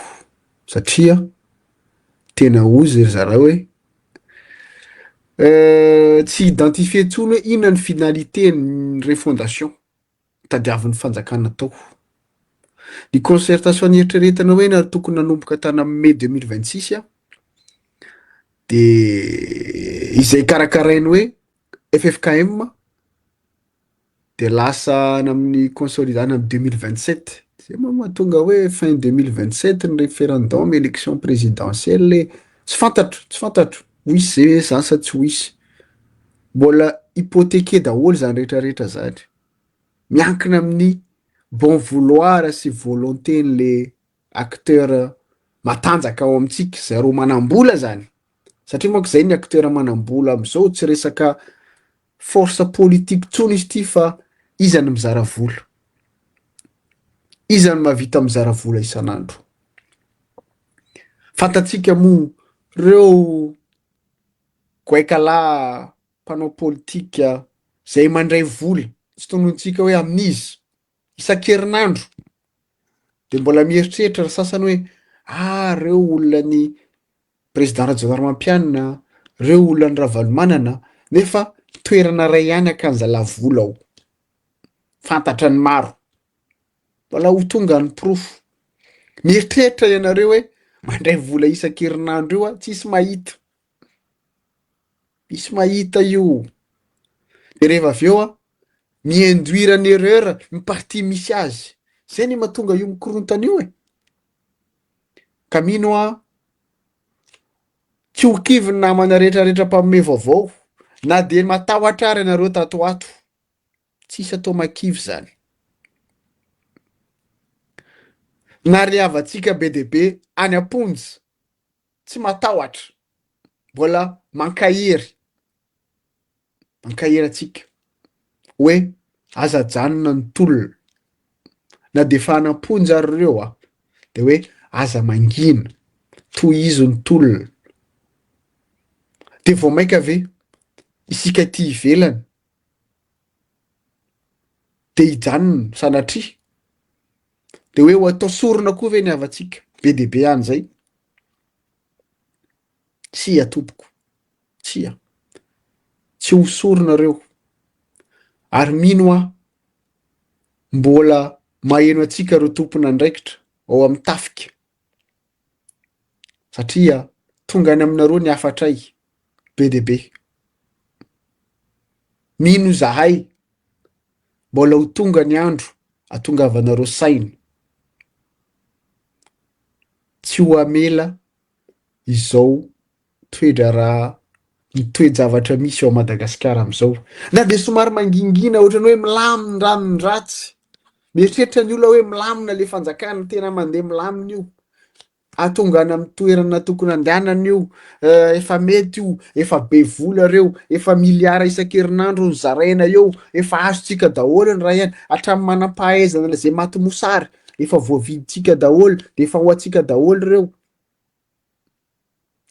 satria tena ozy zareo hoe tsy identifie tsony hoe inona ny finalité ny refondation tadiavin'ny fanjakana tao. Ny concertation nieritreretana hoe na tokony nanomboka tany amin'ny mai 2026 de izay karakarainy hoe FFKM de lasa amin'ny consolidana amin'ny 2027 zay mahatonga hoe fin 2027 ny référendum élection présidentielle tsy fantatro hoisy zany sa tsy hoisy, mbola hypothéqué daholo zany rehetrarehetra zany, miankina amin'ny bon vouloir sy volonté n'le acteur matanjaka ao amintsika zay ro manambola zany, satria manko zay ny acteur manambola am'izao tsy resaka force politique tsony izy ty fa iza ny mizara vola, iza ny mahavita mizara vola isan'andro. Fantatsika mo reo goaikala mpanao politika zay mandray vola tsy tonontsika hoe amin'izy isan-kerinandro de mbola mieritreritra ry sasany hoe reo olona ny président Rajaonarimampianina, reo olona ny Ravalomanana, nefa toerana ray ihany akanjala vola ao, fantatra ny maro, mbola ho tonga ny profo. Mieritreritra ianareo hoe mandray vola isan-kerinandro io tsisy mahita io. De rehefa avy eo mi-induire ny erreur ny parti misy azy, zay ny mahatonga io mikorontana io ka mino tsy ho kivy ny namana rehetrarehetra mpagnome vaovao na de matahotra ary ianareo tato ato, tsisy atao makivy zany. Nariavatsika be de be any am-ponja tsy matahotra, mbola mankahery atsika hoe aza janona ny tolona na de fa anam-ponja ary reo de hoe aza mangina tohizo ny tolona, de vao maika ve isika ty ivelany de hijanona sanatria de hoe ho atao sorona koa ve ny havatsika be de be any zay. Tsia tompoko, tsia tsy ho sorona reo ary mino mbola maheno atsika ro tompona andraikitra ao amin'ny tafika satria tonga any aminareo ny afatray be de be. Mino zahay mbola ho tonga ny andro atongavanareo saina, tsy ho amela izao toedrara ny toe-javatra misy ao Madagasikara am'izao, na de somary mangingina ohatrany hoe milamina rano ny ratsy, mieritreritra ny olona hoe milamina le fanjakana tena mandeha milamina io, atonga any amin'ny toerana tokony andehanana io, efa mety io, efa be vola reo, efa miliara isan-kerinandro ny zaraina eo, efa azotsika daholo ny raha ihany, hatramin'ny manam-pahaizana zay maty mosary efa voaviditsika daholo de efa ho atsika daholo reo.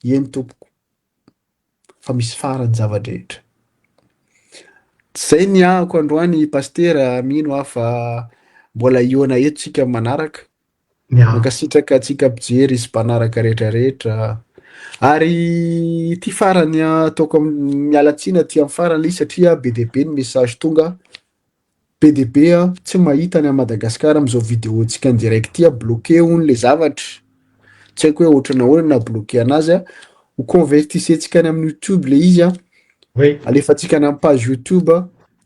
Eny tompoko, fa misy farany zava-drehetra. Zay ny ahako androany pastera, mino fa mbola iona eto tsika manaraka mankasitraka atsika mpijery sy mpanaraka rehetrarehetra, ary ty farany ataoko mialatsina ty amin'ny farany satria be de be ny message tonga, be de be tsy mahita ny a Madagasikara am'izao vidéo tsika en direct ty bloqué hony le zavatra, tsy haiko hoe ohatrana ahoana na bloqué anazy ho convertissetsika any amin'ny YouTube le izy alefatsika any amin'ny page YouTube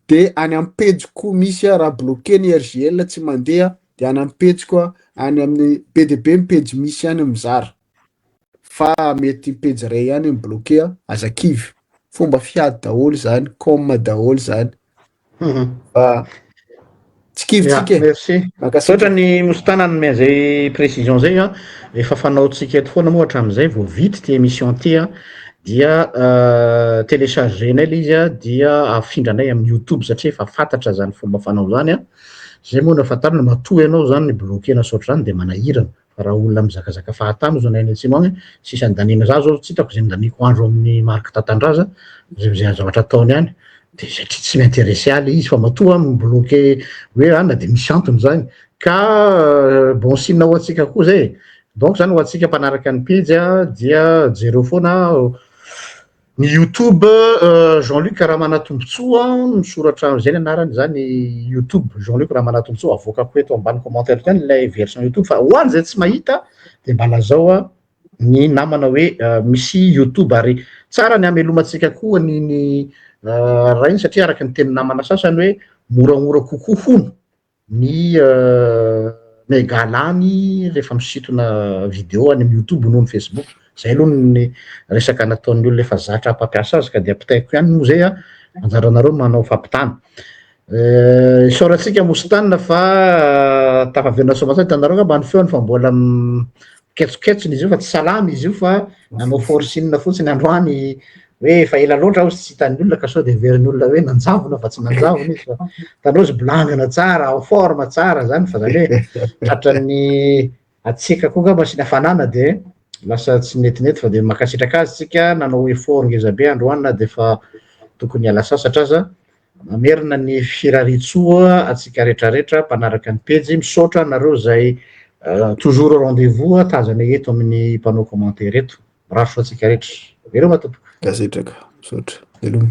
de any amin'ny page-ko misy raha bloqué ny RGL tsy mandeha de any amin'ny page-ko any amin'ny be de be ny page misy any mizara fa mety page ray ihany ny bloqué azakivy, fomba fiady daholo zany, com daholo zany. Tsy kivy merci. Sotra ny mositana ny zay précision zay efa fanaotsika eto foana moa hatramin'izay vao vita ty émission ty dia téléchargenay le izy dia afindranay amin'ny YouTube satria efa fantatra zany fomba fanao zany zay moa nafantarana matoa ianao zany ny bloquena sotra zany de manahirana fa raha olona mizakazaka fahatany zao nay tsy moagny sisy andanina za zao tsy hitako zay ndaniko andro amin'ny Marc Tatandraza zay zavatra ataony any de satria tsy m'intéressé ale izy fa matoa mibloqué hoe na de misy antony zany ka bon signe ho atsika koa zay donc zany ho antsika mpanaraka ny pejy dia jereo foana ny YouTube Jean-Luc Ramanatombotsoa misoratra zay ny anarany zany YouTube Jean-Luc Ramanatombotsoa avoakako eto ambany commentaire zany ilay version YouTube fa ho an'ny zay tsy mahita de mba lazao ny namana hoe misy YouTube ary tsara ny amelomantsika koa ny raha iny satria araka ny teny namana sasany hoe moramora kokoa hono ny megalany rehefa misintona vidéo any amin'ny YouTube noho ny Facebook zay aloha ny resaka nataon'ny olona efa zatra mpampiasa azy ka de ampitaiko ihany moa zay anjaranareo manao fampitana isaorantsika mostanina fa tafaverina somasay hitanareo nga mbany feony fa mbola ketso-ketsony izy io fa tsy salamy izy io fa nanao forcine fotsiny androany hoe fa ela loatra aho tsy hitan'ny olona ka sao de veriny olona hoe nanjavona fa tsy nanjavona izy fa tanao izy blangana tsara en forme tsara zany fa zany hoe tratran'ny atsika koa nga masiny hafanana de lasa tsy netinety fa de makasitraka azy tsika nanao effort ngeza be androany de fa tokony hiala sasatra aza mamerina ny firaritsoa atsika rehetrarehetra mpanaraka ny pejy misaotra nareo zay toujours rendez-vous tazana eto amin'ny mpanao commentaire eto raso atsika rehetra vereo matompoko gazetraka misaotra veloma